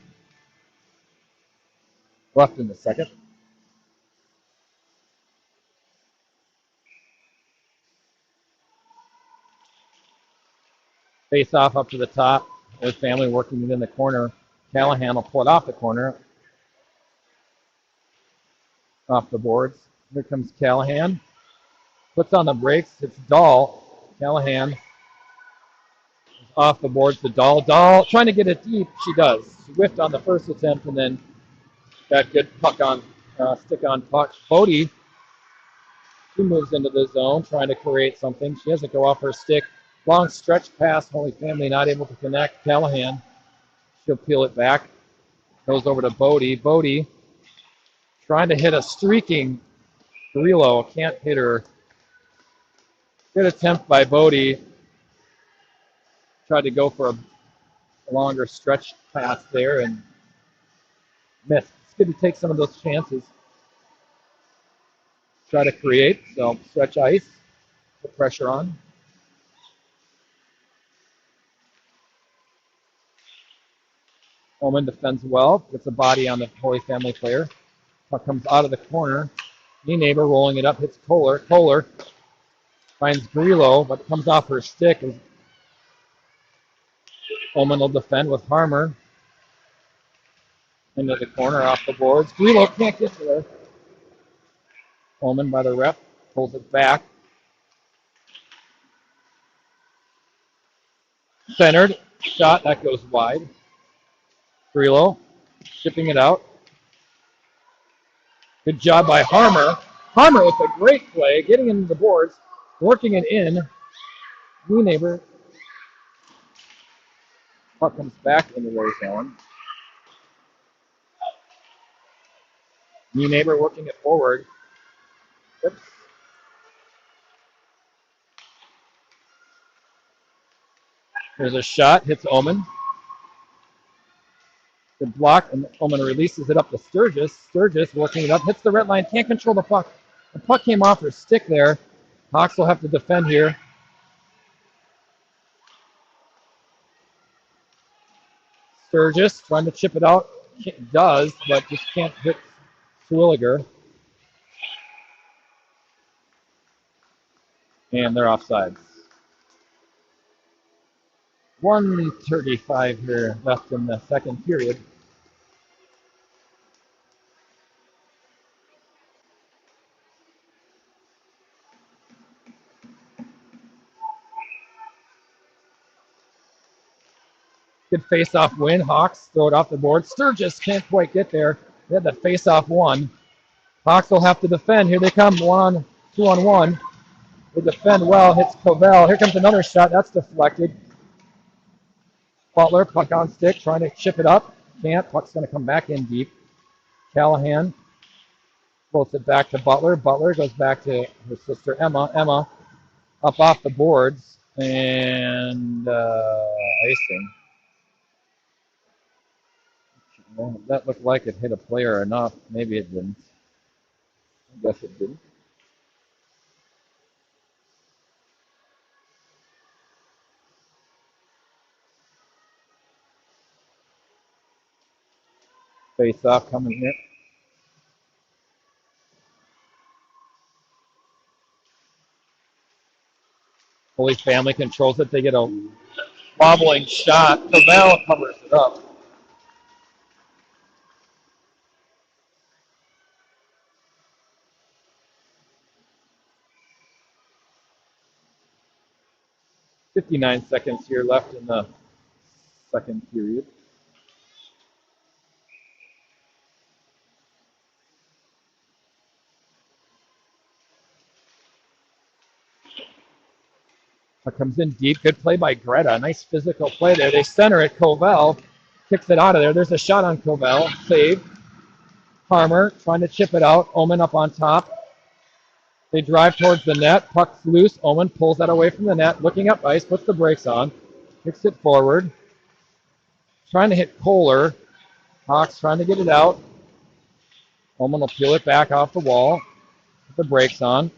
left in the second. Face off up to the top. Holy Family working it in the corner. Callahan will pull it off the corner. Off the boards. Here comes Callahan. Puts on the brakes. It's Dahl. Callahan is off the boards to Dahl. Dahl trying to get it deep. She does. She whiffed on the first attempt and then got good puck on, stick on puck. Bodie, she moves into the zone trying to create something. She doesn't go off her stick. Long stretch pass. Holy Family not able to connect. Callahan, she'll peel it back. Goes over to Bodie. Bodie trying to hit a streaking Carrillo. Can't hit her. Good attempt by Bodie. Tried to go for a longer stretch pass there and missed. It's good to take some of those chances. Try to create, so stretch ice, put pressure on. Omen defends well, gets a body on the Holy Family player. Puck comes out of the corner. Knee neighbor rolling it up, hits Kohler. Kohler finds Grillo, but comes off her stick. Omen will defend with Harmer. Into the corner, off the boards. Grillo can't get to there. Omen by the ref, pulls it back. Centered, shot, that goes wide. Grillo shipping it out. Good job by Harmer. Harmer with a great play, getting into the boards, working it in. Knee neighbor. Puck comes back into their zone. Knee neighbor working it forward. Oops. There's a shot, hits Omen. Good block, and Omen releases it up to Sturgis. Sturgis working it up, hits the red line, can't control the puck. The puck came off her stick there. Hawks will have to defend here. Sturgis trying to chip it out. Does, but just can't hit Swilliger. And they're offsides. 1:35 here left in the second period. Good face-off win. Hawks throw it off the board. Sturgis can't quite get there. They had the face-off one. Hawks will have to defend. Here they come. 2-on-1. They defend well. Hits Covell. Here comes another shot. That's deflected. Butler, puck on stick, trying to chip it up. Can't. Puck's going to come back in deep. Callahan floats it back to Butler. Butler goes back to her sister Emma. Emma up off the boards and icing. Well, that looked like it hit a player enough. Maybe it didn't. I guess it didn't. Face off coming here. Holy Family controls it. They get a wobbling shot. Cavell covers it up. .59 seconds here left in the second period. It comes in deep. Good play by Greta. Nice physical play there. They center it. Covell kicks it out of there. There's a shot on Covell. Save. Harmer trying to chip it out. Omen up on top. They drive towards the net. Puck's loose. Omen pulls that away from the net. Looking up ice. Puts the brakes on. Kicks it forward. Trying to hit Kohler. Hawks trying to get it out. Omen will peel it back off the wall. Put the brakes on.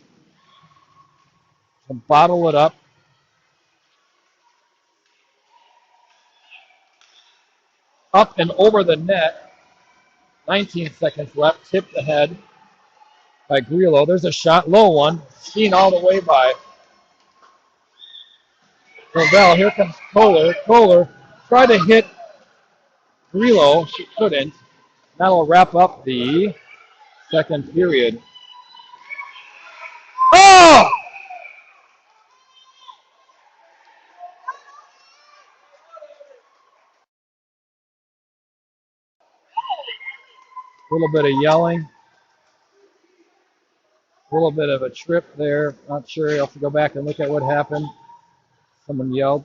And bottle it up. Up and over the net. 19 seconds left. Tipped ahead by Grillo. There's a shot. Low one. Seen all the way by Covell. Here comes Kohler. Kohler tried to hit Grillo. She couldn't. That'll wrap up the second period. Oh! A little bit of yelling. A little bit of a trip there. Not sure. I'll have to go back and look at what happened. Someone yelled.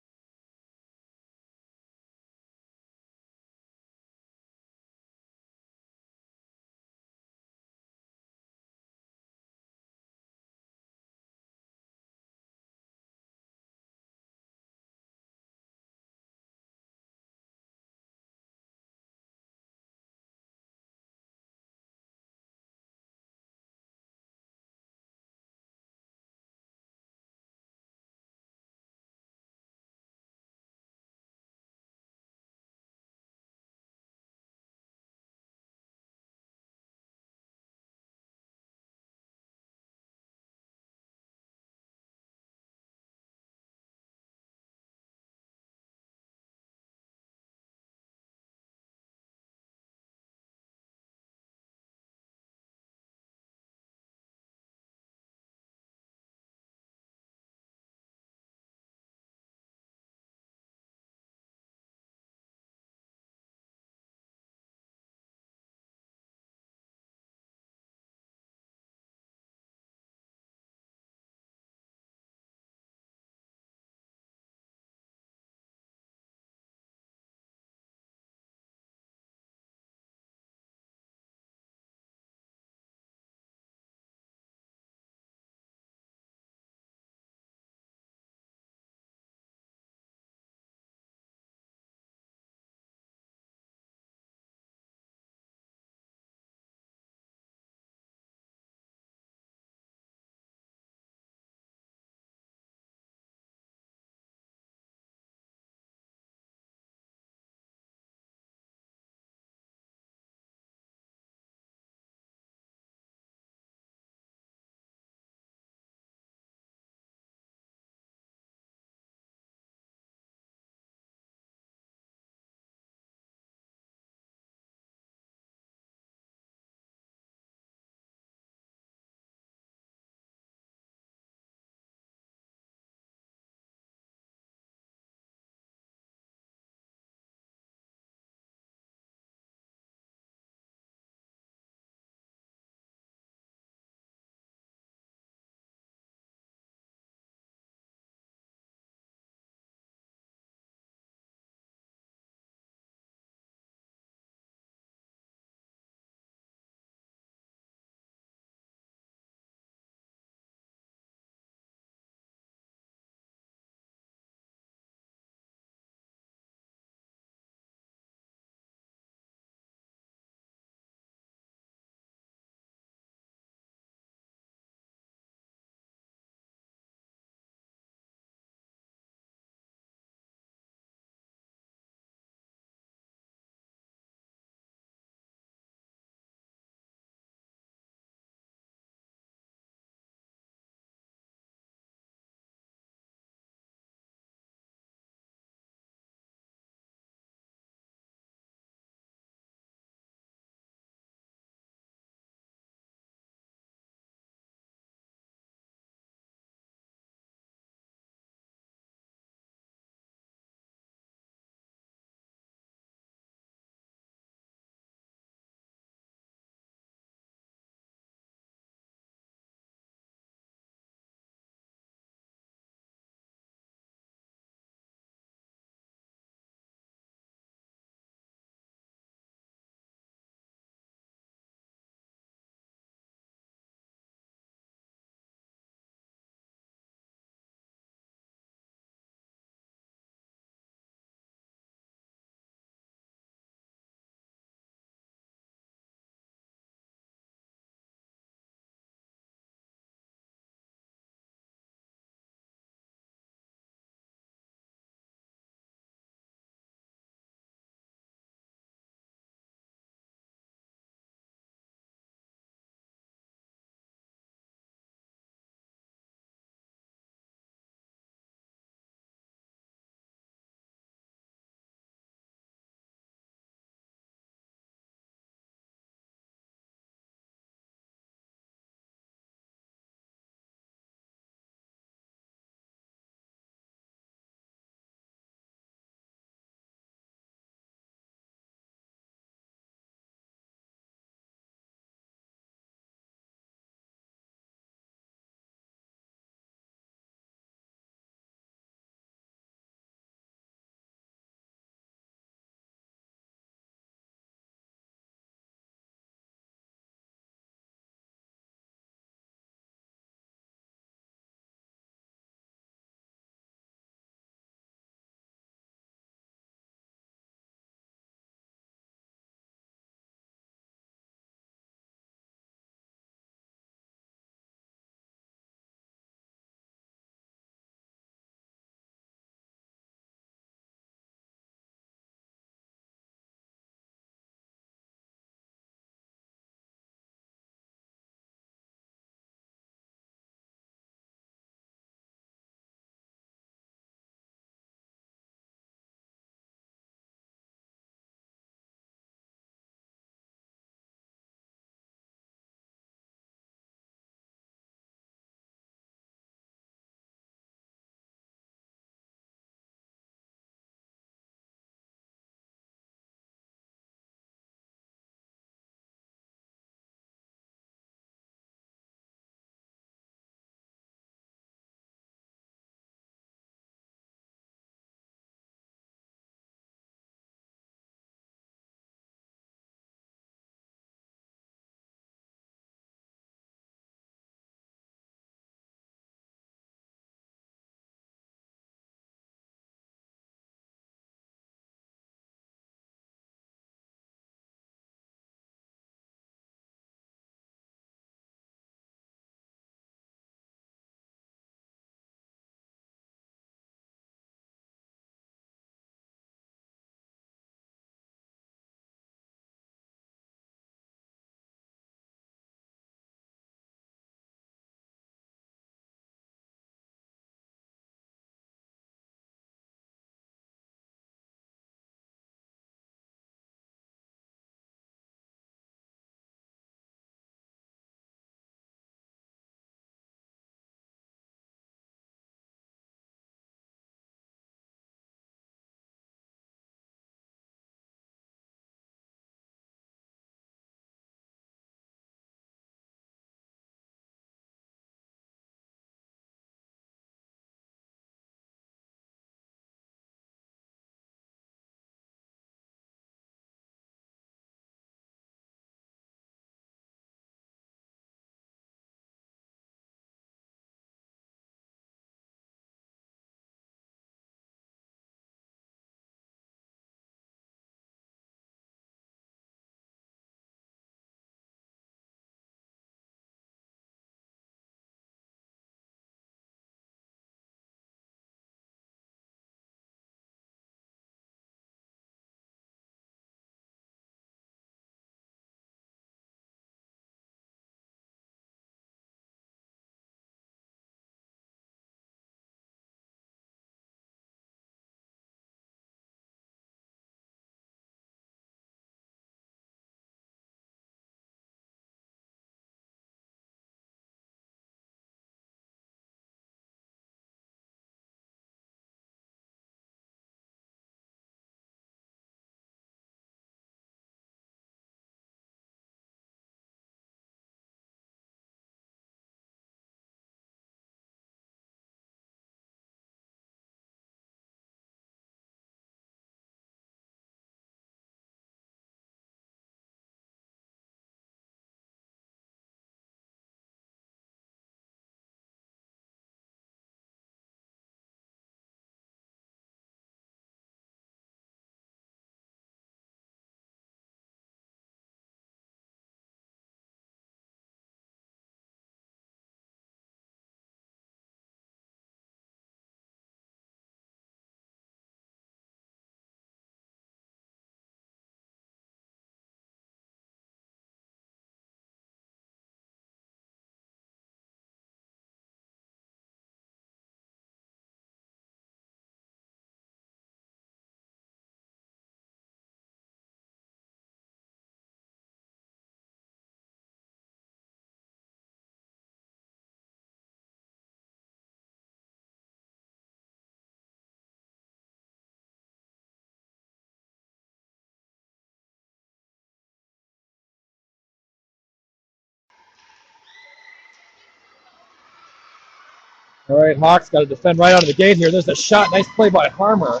All right, Hawks got to defend right out of the gate here. There's a shot. Nice play by Harmer.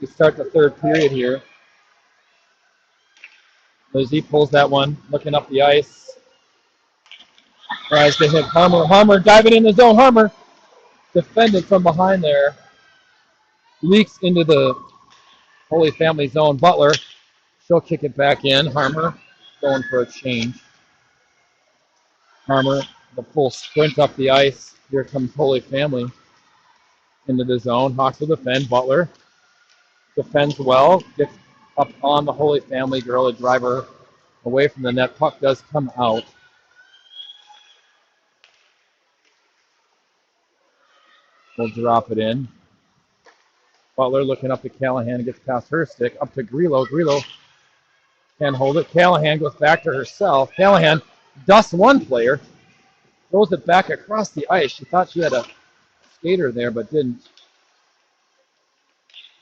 We start the third period here. Lizzie pulls that one, looking up the ice. Tries to hit Harmer. Harmer diving in the zone. Harmer defended from behind there. Leaks into the Holy Family zone. Butler, she'll kick it back in. Harmer going for a change. Harmer, the full sprint up the ice. Here comes Holy Family into the zone. Hawks will defend. Butler defends well. Gets up on the Holy Family girl. A driver away from the net. Puck does come out. We'll drop it in. Butler looking up to Callahan. Gets past her stick. Up to Grillo. Grillo can't hold it. Callahan goes back to herself. Callahan dusts one player. Throws it back across the ice. She thought she had a skater there, but didn't.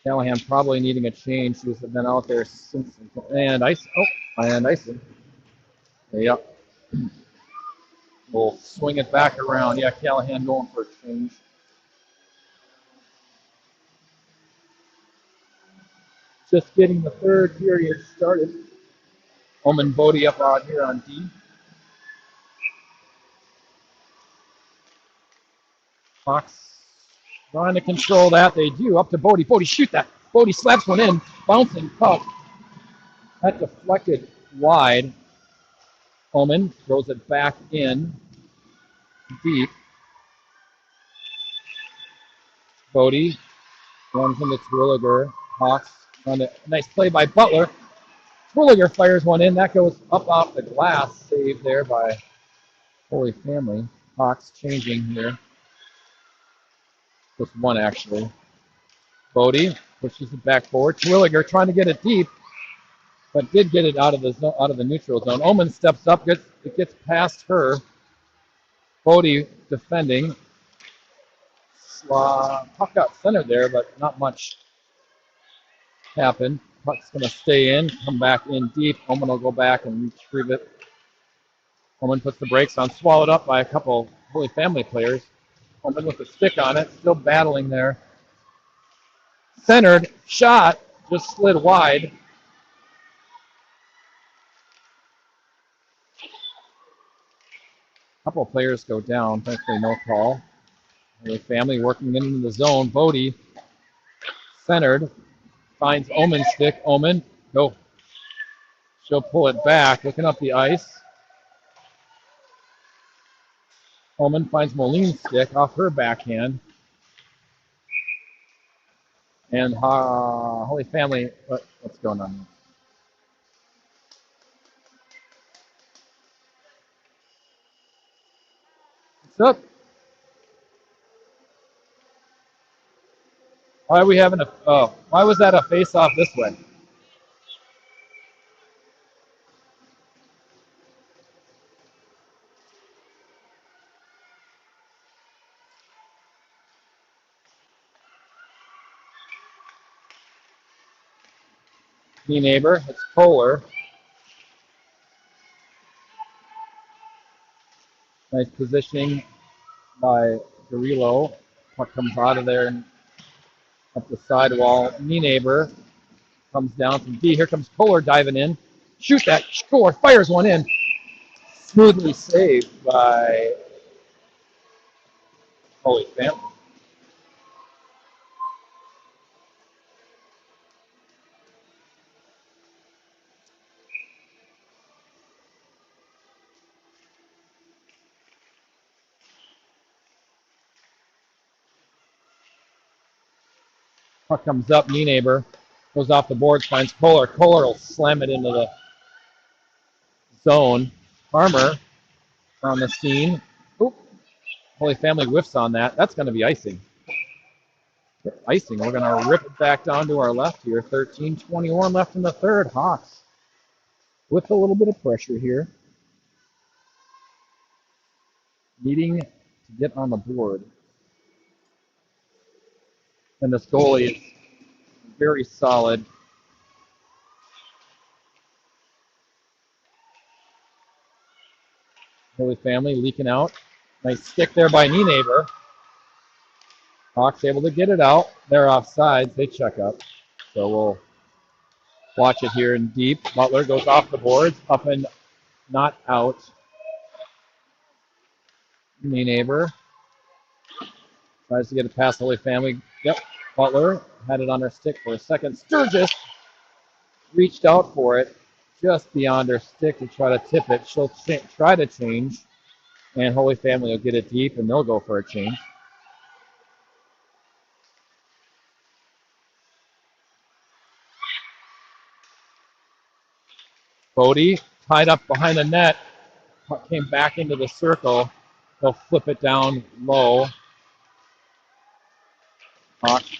Callahan probably needing a change. She's been out there since. And ice. Oh, and icing. Yep. We'll swing it back around. Yeah, Callahan going for a change. Just getting the third period started. Omen Bodie up out here on D. Hawks trying to control that. They do. Up to Bodie. Bodie, shoot that. Bodie slaps one in. Bouncing puck. That deflected wide. Omen throws it back in deep. Bodie runs into Terwilliger. Hawks on a nice play by Butler. Terwilliger fires one in. That goes up off the glass. Saved there by Holy Family. Hawks changing here. Just one actually. Bodie pushes it back forward. Terwilliger trying to get it deep, but did get it out of the neutral zone. Omen steps up. It gets past her. Bodie defending. Puck got centered there, but not much happened. Puck's going to stay in, come back in deep. Omen will go back and retrieve it. Omen puts the brakes on, swallowed up by a couple Holy Family players. Omen with the stick on it, still battling there. Centered, shot, just slid wide. A couple of players go down, thankfully no call. Holy Family working into the zone. Bodie centered, finds Omen's stick. Omen, go. She'll pull it back, looking up the ice. Omen finds Moline's stick off her backhand. And Holy Family, what's going on? What's up? Why are we having why was that a face-off this way? Knee neighbor, it's Kohler. Nice positioning by Garillo. Puck comes out of there and up the sidewall. Knee neighbor comes down from D. Here comes Kohler diving in. Shoot that, score, fires one in. Smoothly saved by Holy Family. Puck comes up, knee neighbor, goes off the boards, finds Kohler. Kohler will slam it into the zone. Farmer on the scene. Oop. Holy Family whiffs on that. That's going to be icing. Icing. We're going to rip it back down to our left here. 13:21 left in the third. Hawks with a little bit of pressure here. Needing to get on the board. And this goalie is very solid. Holy Family leaking out. Nice stick there by knee neighbor. Hawks able to get it out. They're offsides. They check up. So we'll watch it here in deep. Butler goes off the boards, up and not out. Knee neighbor tries to get it past the Holy Family. Yep, Butler had it on her stick for a second. Sturgis reached out for it just beyond her stick to try to tip it. She'll try to change, and Holy Family will get it deep, and they'll go for a change. Bodie tied up behind the net, came back into the circle. They'll flip it down low. Hawks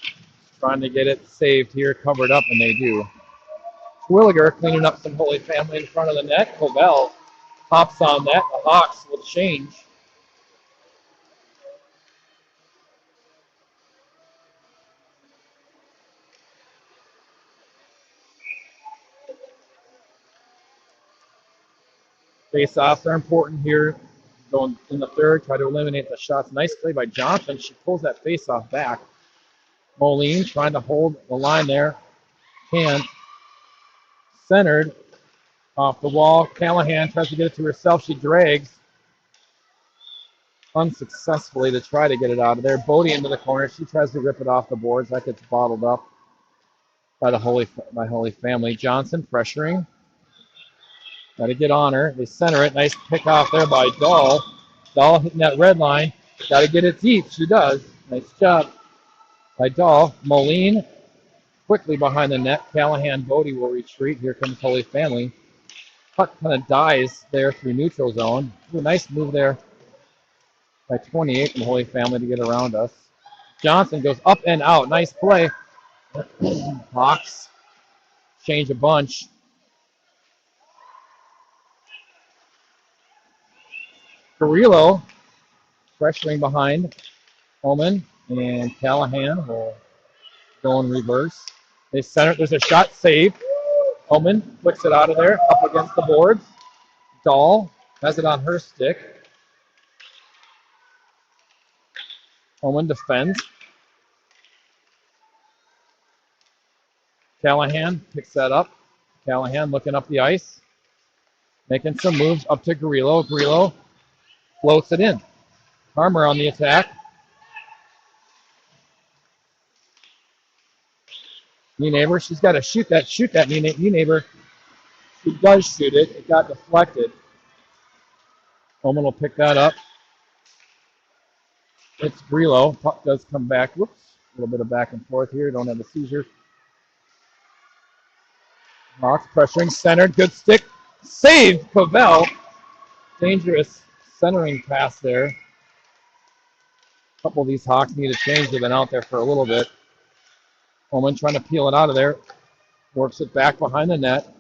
trying to get it saved here, covered up, and they do. Twilliger cleaning up some Holy Family in front of the net. Covell hops on that. The Hawks will change. Face-offs are important here. Going in the third, try to eliminate the shots. Nice play by Johnson. She pulls that face-off back. Moline trying to hold the line there. Can't. Centered off the wall. Callahan tries to get it to herself. She drags unsuccessfully to try to get it out of there. Bodie into the corner. She tries to rip it off the boards. That gets bottled up by the Holy Family. Johnson pressuring. Got to get on her. They center it. Nice pick off there by Dahl. Dahl hitting that red line. Got to get it deep. She does. Nice job by Dahl. Moline quickly behind the net. Callahan, Bodie will retreat. Here comes Holy Family. Puck kind of dies there through neutral zone. Ooh, nice move there by 28 from Holy Family to get around us. Johnson goes up and out. Nice play. Hawks change a bunch. Carrillo pressuring behind Holman, and Callahan will go in reverse. They center. There's a shot saved. Holman flicks it out of there, up against the boards. Dahl has it on her stick. Holman defends. Callahan picks that up. Callahan looking up the ice, making some moves up to Grillo. Grillo floats it in. Harmer on the attack. Knee neighbor, she's got to shoot that knee neighbor. She does shoot it. It got deflected. Holman will pick that up. It's Grillo. Puck does come back. Whoops. A little bit of back and forth here. Don't have a seizure. Hawks pressuring, centered. Good stick. Saved. Covell. Dangerous centering pass there. A couple of these Hawks need a change. They've been out there for a little bit. Holman trying to peel it out of there. Works it back behind the net.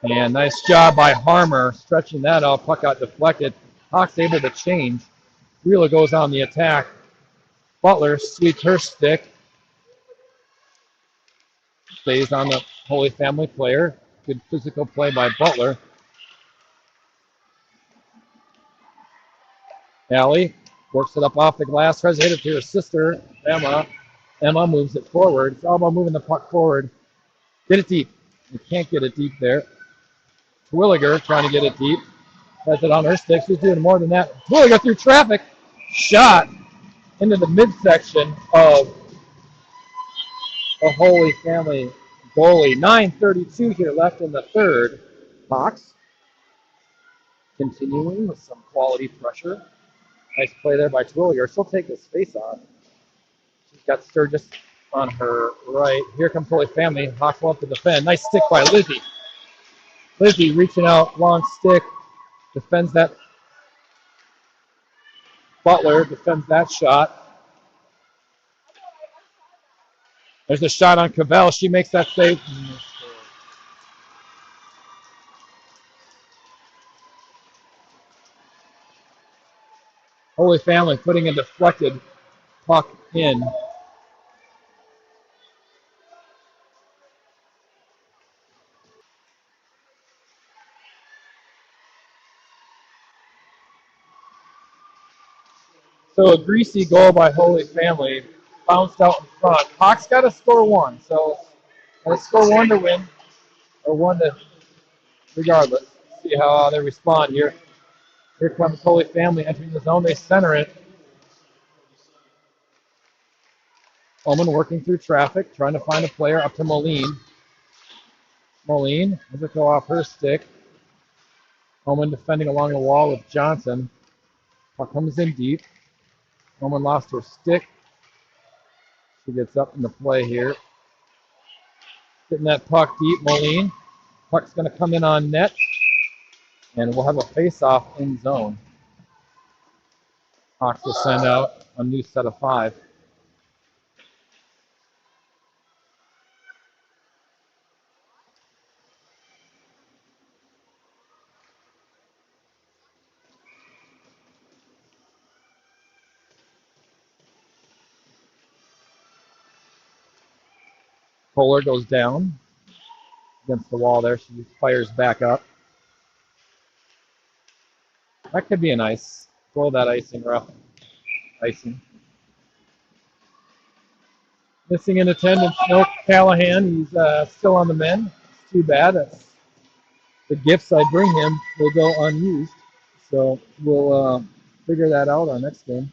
And nice job by Harmer stretching that out. Puck got deflected. Hawks able to change. Wheeler goes on the attack. Butler sweeps her stick. Stays on the Holy Family player. Good physical play by Butler. Allie works it up off the glass. Tries to hit it to her sister, Emma. Emma moves it forward. It's all about moving the puck forward. Get it deep. You can't get it deep there. Twilliger trying to get it deep. Has it on her stick. She's doing more than that. Twilliger through traffic. Shot into the midsection of the Holy Family goalie. 9:32 here left in the third. Hawks continuing with some quality pressure. Nice play there by Twilliger. She'll take this face off. She's got Sturgis on her right. Here comes Holy Family. Hawks will have to defend. Nice stick by Lizzie. Lizzie reaching out, long stick. Defends that. Butler defends that shot. There's a shot on Cavell. She makes that save. Holy Family putting a deflected puck in. So a greasy goal by Holy Family, bounced out in front. Hawks got to score one, so got to score one to win, or one to, regardless. See how they respond here. Here comes Holy Family entering the zone. They center it. Oman working through traffic, trying to find a player up to Moline. Moline has it go off her stick. Oman defending along the wall with Johnson. Puck comes in deep. Oman lost her stick. She gets up in the play here. Getting that puck deep, Moline. Puck's going to come in on net, and we'll have a face-off in zone. Hawks will send out a new set of 5. Kohler goes down against the wall there. She fires back up. That could be an ice. Blow that icing rough. Icing. Missing in attendance, no Callahan. He's still on the mend. It's too bad. That's the gifts I bring him will go unused. So we'll figure that out our next game.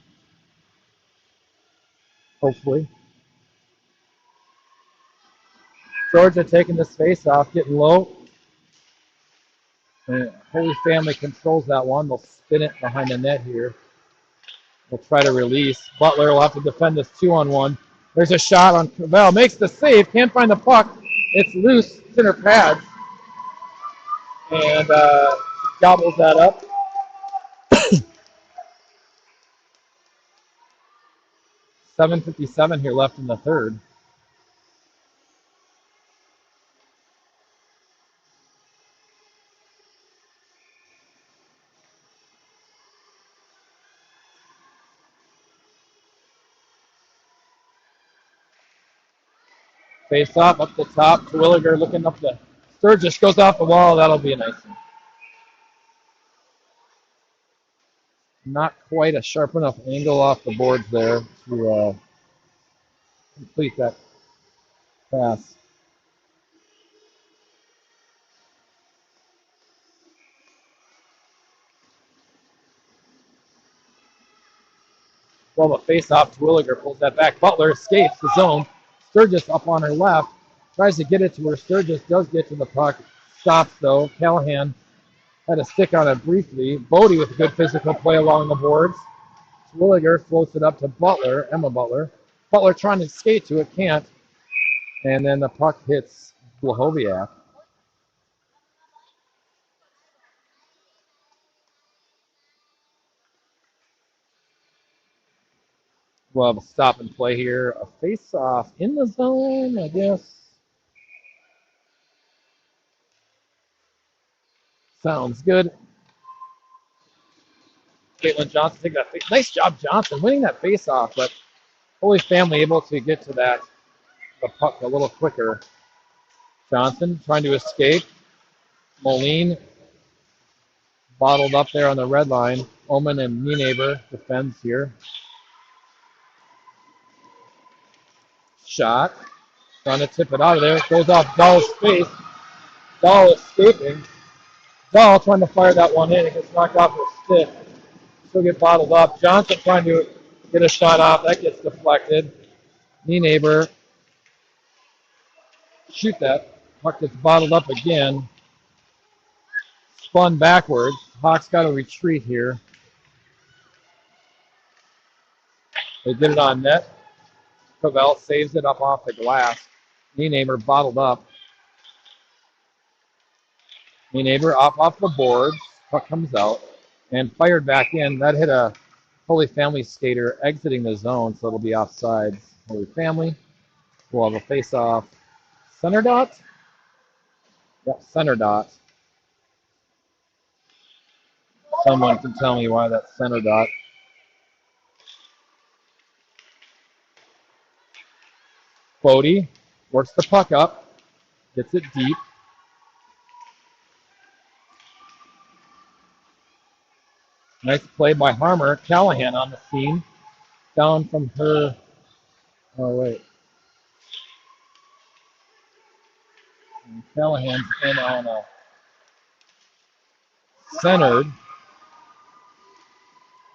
Hopefully. Georgia taking this face off, getting low. And Holy Family controls that one. They'll spin it behind the net here. We'll try to release. Butler will have to defend this 2-on-1. There's a shot on Cavell. Makes the save. Can't find the puck. It's loose. It's in her pads. And gobbles that up. .757 here left in the third. Face off up the top. Terwilliger looking up the Sturgis goes off the wall. That'll be a nice one. Not quite a sharp enough angle off the boards there to complete that pass. Well, the face-off, Terwilliger pulls that back. Butler escapes the zone. Sturgis up on her left. Tries to get it to her. Sturgis does get to the puck. Stops, though. Callahan had a stick on it briefly. Bodie with a good physical play along the boards. Terwilliger floats it up to Butler, Emma Butler. Butler trying to skate to it, can't. And then the puck hits Blahoviak. We'll have a stop and play here. A face-off in the zone, I guess. Sounds good. Caitlin Johnson taking that face. Nice job, Johnson, winning that face-off, but Holy Family able to get to the puck a little quicker. Johnson trying to escape. Moline bottled up there on the red line. Oman and Nienaber defends here. Shot. Trying to tip it out of there. It goes off Dahl's face. Dahl escaping. Dahl trying to fire that one in. It gets knocked off her stick. Still get bottled up. Johnson trying to get a shot off. That gets deflected. Nienaber. Shoot that. Puck gets bottled up again. Spun backwards. Hawks got to retreat here. They did it on net. Cavell saves it up off the glass. Nienaber bottled up. Nienaber off the boards. Puck comes out and fired back in. That hit a Holy Family skater exiting the zone, so it'll be offsides. Holy Family will have a face-off. Center dot? Yep, center dot. Someone can tell me why that's center dot. Bodie works the puck up, gets it deep. Nice play by Harmer. Callahan on the scene. down from her. Oh, wait. And Callahan's in on a centered.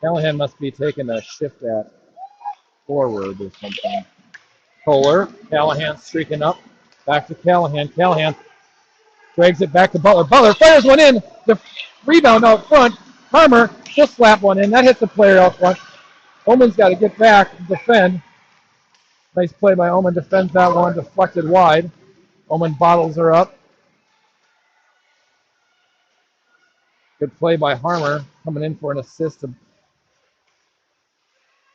Callahan must be taking a shift at forward or something. Kohler, Callahan streaking up. Back to Callahan. Callahan drags it back to Butler. Butler fires one in. The rebound out front. Harmer just slap one in. That hits the player out front. Omen's got to get back and defend. Nice play by Omen. Defends that one. Deflected wide. Omen bottles her up. Good play by Harmer. Coming in for an assist to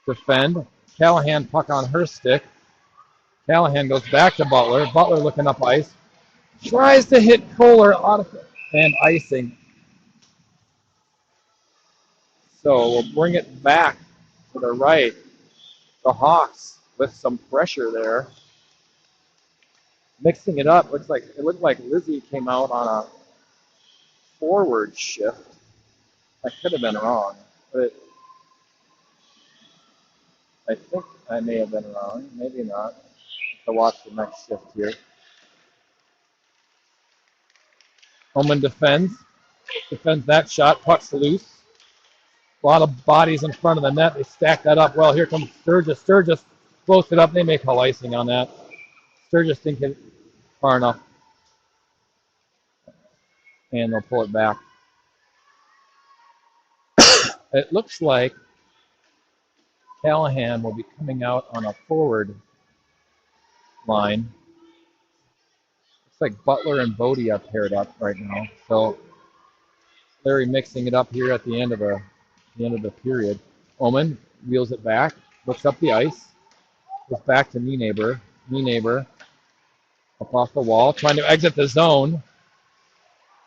defend. Callahan puck on her stick. Callahan goes back to Butler. Butler looking up ice. Tries to hit Kohler out of and icing. So we'll bring it back to the right. The Hawks with some pressure there. Mixing it up. It looked like Lizzie came out on a forward shift. I could have been wrong, but I think I may have been wrong. Maybe not. To watch the next shift here. Omen defends that shot. Puck's loose. A lot of bodies in front of the net. They stack that up well. Here comes Sturgis. Sturgis close it up. They may call icing on that. Sturgis didn't get far enough. And they'll pull it back. It looks like Callahan will be coming out on a forward line. Looks like Butler and Bodie are paired up right now. So Larry mixing it up here at the end of the period. Omen wheels it back, looks up the ice, goes back to Neighbor. Neighbor up off the wall, trying to exit the zone.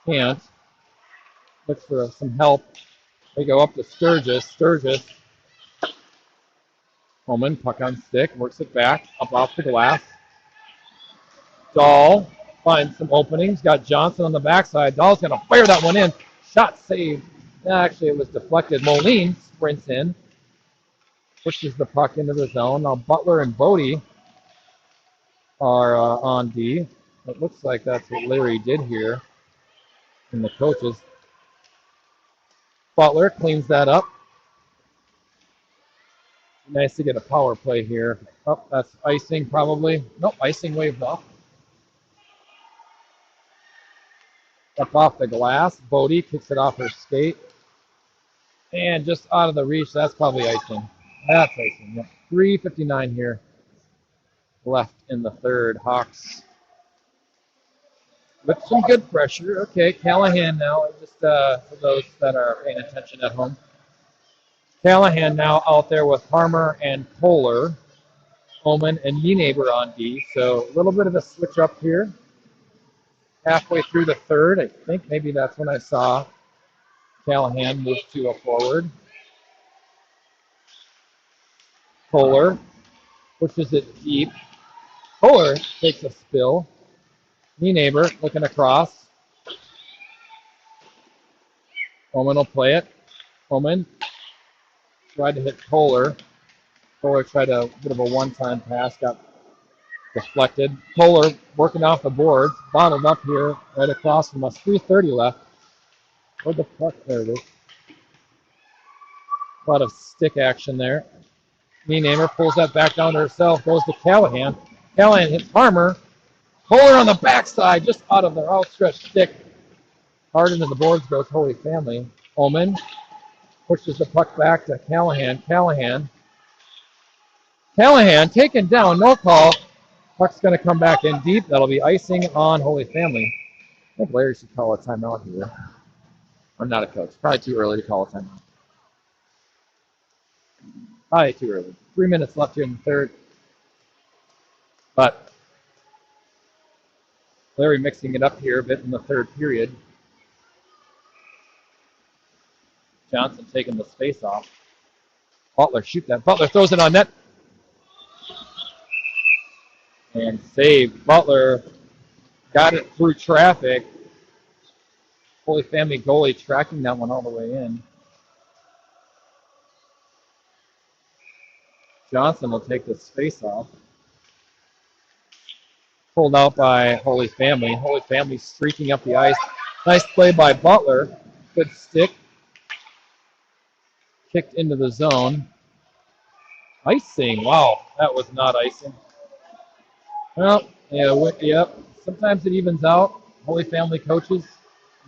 Can't. Looks for some help. They go up to Sturgis. Sturgis. Omen, puck on stick, works it back, up off the glass. Dahl finds some openings, got Johnson on the backside. Dahl's going to fire that one in. Shot saved. Actually, it was deflected. Moline sprints in, pushes the puck into the zone. Now Butler and Bodie are on D. It looks like that's what Larry did here in the coaches. Butler cleans that up. Nice to get a power play here. Oh, that's icing probably. Nope, icing waved off. Up off the glass. Bodie kicks it off her skate. And just out of the reach, that's probably icing. That's icing. Yep. 3:59 here left in the third. Hawks with some good pressure. Okay, Callahan now, just for those that are paying attention at home. Callahan now out there with Harmer and Kohler. Omen and Neighbor on D. So a little bit of a switch up here. Halfway through the third, I think maybe that's when I saw Callahan move to a forward. Kohler pushes it deep. Kohler takes a spill. Neighbor looking across. Omen will play it. Omen tried to hit Kohler. Kohler tried a bit of a one-time pass, got deflected. Kohler working off the boards, bottled up here right across from us. 3:30 left. Where'd the puck? There it is. A lot of stick action there. Neighbor pulls that back down to herself, goes to Callahan. Callahan hits Harmer. Kohler on the backside, just out of their outstretched stick. Hard into the boards goes Holy Family. Omen pushes the puck back to Callahan. Callahan taken down, no call. Puck's going to come back in deep. That'll be icing on Holy Family. I think Larry should call a timeout here. I'm not a coach. Probably too early to call a timeout. Probably too early. 3 minutes left here in the third. But Larry mixing it up here a bit in the third period. Johnson taking the space off. Butler shoot that. Butler throws it on net. And saved. Butler got it through traffic. Holy Family goalie tracking that one all the way in. Johnson will take this face off. Pulled out by Holy Family. Holy Family streaking up the ice. Nice play by Butler. Good stick. Kicked into the zone. Icing. Wow, that was not icing. Well, yeah, yep. Sometimes it evens out. Holy Family coaches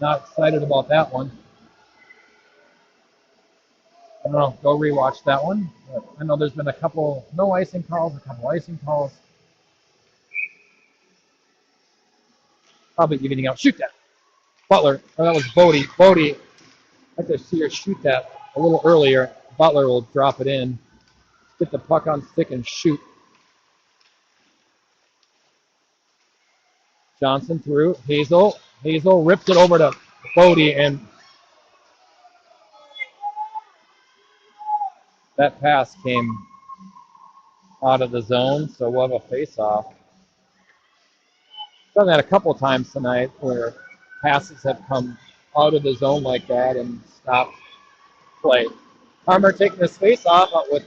not excited about that one. I don't know. Go rewatch that one. But I know there's been a couple no icing calls, a couple icing calls. Probably evening out. Shoot that. Butler. Oh, that was Bodie. Bodie. I'd like to see her shoot that a little earlier. Butler will drop it in. Get the puck on stick and shoot. Johnson through. Hazel. Hazel rips it over to Bodie, and that pass came out of the zone, so we'll have a face-off. Done that a couple times tonight where passes have come out of the zone like that and stopped play. Harmer taking this face-off with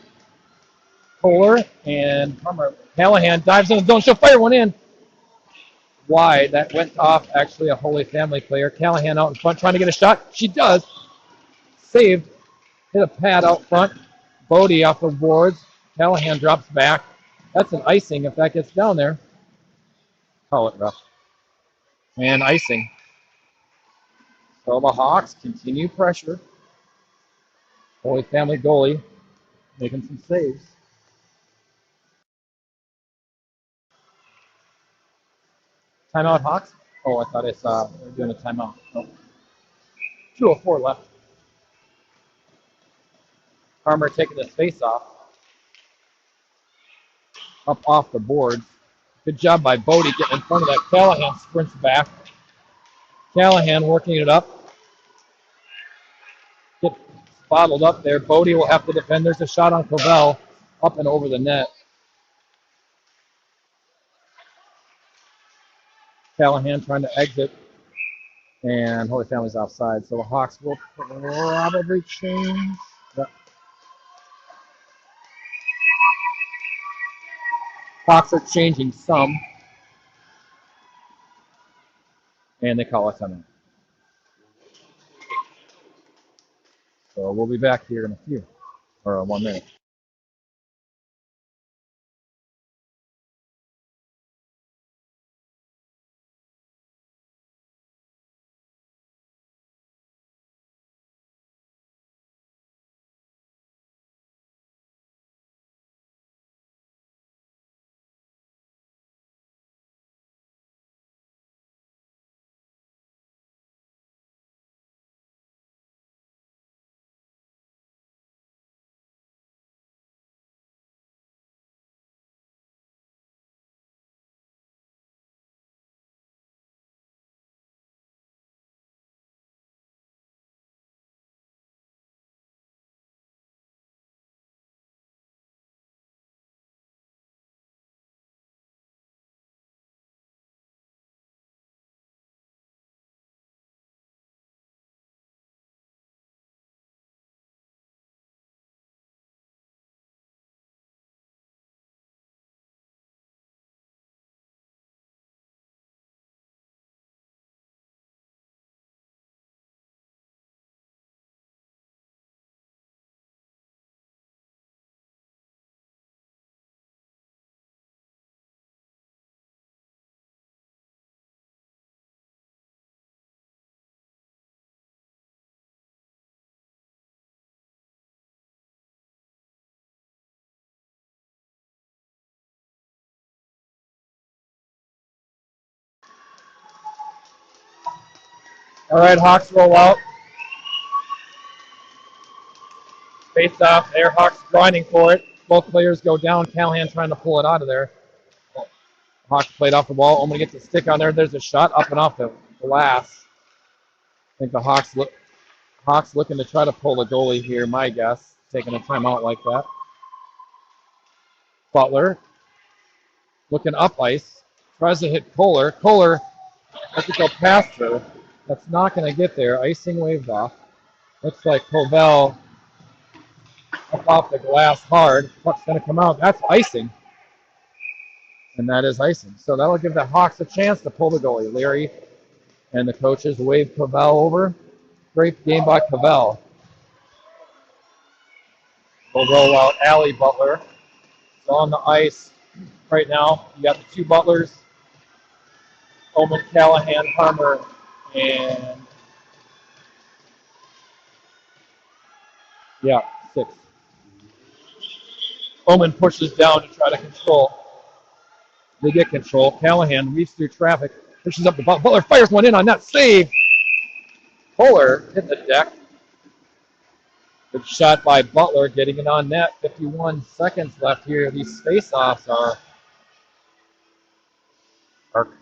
Kohler, and Harmer. Callahan dives in the zone. She'll fire one in. Wide. That went off actually a Holy Family player. Callahan out in front trying to get a shot. She does. Saved. Hit a pad out front. Bodie off the boards. Callahan drops back. That's an icing if that gets down there. Call it rough. And icing. So the Hawks continue pressure. Holy Family goalie making some saves. Timeout, Hawks? Oh, I thought I saw they were doing a timeout. Oh. 2:04 left. Harmer taking this face off. Up off the boards. Good job by Bodie getting in front of that. Callahan sprints back. Callahan working it up. Get bottled up there. Bodie will have to defend. There's a shot on Covell up and over the net. Callahan trying to exit. And Holy Family's offside. So the Hawks will probably change. Hawks are changing some. And they call us on it. So we'll be back here in a few, or 1 minute. All right, Hawks roll out. Face off there. Hawks grinding for it. Both players go down. Callahan trying to pull it out of there. Hawks played off the wall. Only gets a stick on there. There's a shot up and off the glass. I think the Hawks looking to try to pull the goalie here, my guess. Taking a timeout like that. Butler looking up ice. Tries to hit Kohler. Kohler has to go past her. That's not going to get there. Icing waved off. Looks like Covell up off the glass hard. Puck's going to come out. That's icing. And that is icing. So that'll give the Hawks a chance to pull the goalie. Larry and the coaches wave Cavell over. Great game by Cavell. We'll roll out Allie Butler. So on the ice right now, you got the two Butlers, Omen, Callahan, Harmer, and 6. Omen pushes down to try to control. They get control. Callahan weaves through traffic, pushes up the Butler. Butler fires one in on that save. Kohler hit the deck. Good shot by Butler, getting it on net. 51 seconds left here. These face-offs are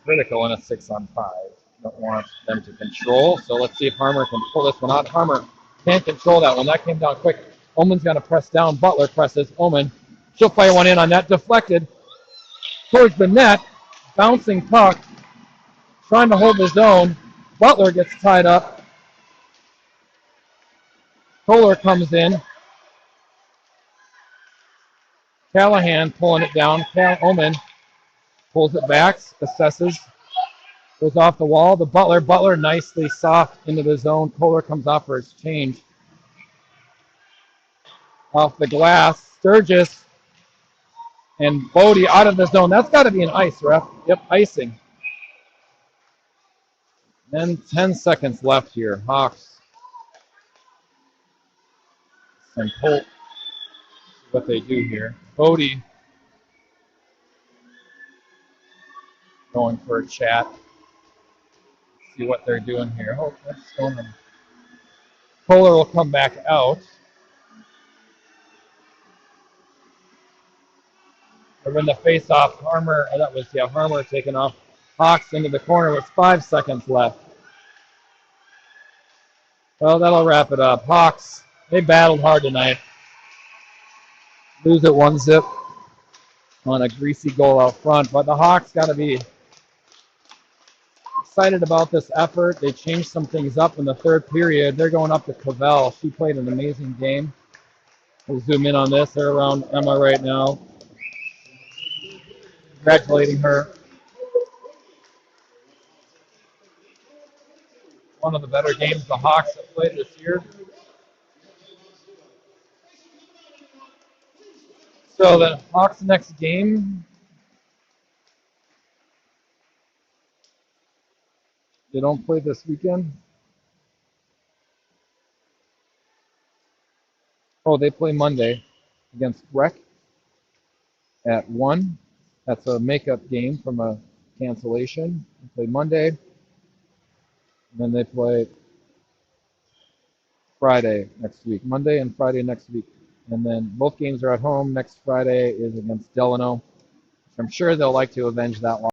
critical in a 6-on-5. Don't want them to control. So let's see if Harmer can pull this one out. Harmer can't control that one. That came down quick. Omen's got to press down. Butler presses. Omen. She'll fire one in on that. Deflected towards the net. Bouncing puck. Trying to hold the zone. Butler gets tied up. Kohler comes in. Callahan pulling it down. Omen pulls it back. Assesses. Goes off the wall. The Butler nicely soft into the zone. Kohler comes off for his change. Off the glass. Sturgis and Bodie out of the zone. That's got to be an ice, ref. Yep, icing. Then 10 seconds left here. Hawks and Holt. What they do here. Bodie going for a chat. See what they're doing here. Oh, that's going on. Kohler will come back out. Or when the face-off, Harmer taking off. Hawks into the corner with 5 seconds left. Well, that'll wrap it up. Hawks, they battled hard tonight. Lose it 1-0 on a greasy goal out front. But the Hawks got to be excited about this effort. They changed some things up in the third period. They're going up to Cavell. She played an amazing game. We'll zoom in on this. They're around Emma right now. Congratulating her. One of the better games the Hawks have played this year. So the Hawks' next game, they don't play this weekend. Oh, they play Monday against Rec at 1. That's a makeup game from a cancellation. They play Monday. And then they play Friday next week. Monday and Friday next week. And then both games are at home. Next Friday is against Delano. I'm sure they'll like to avenge that one.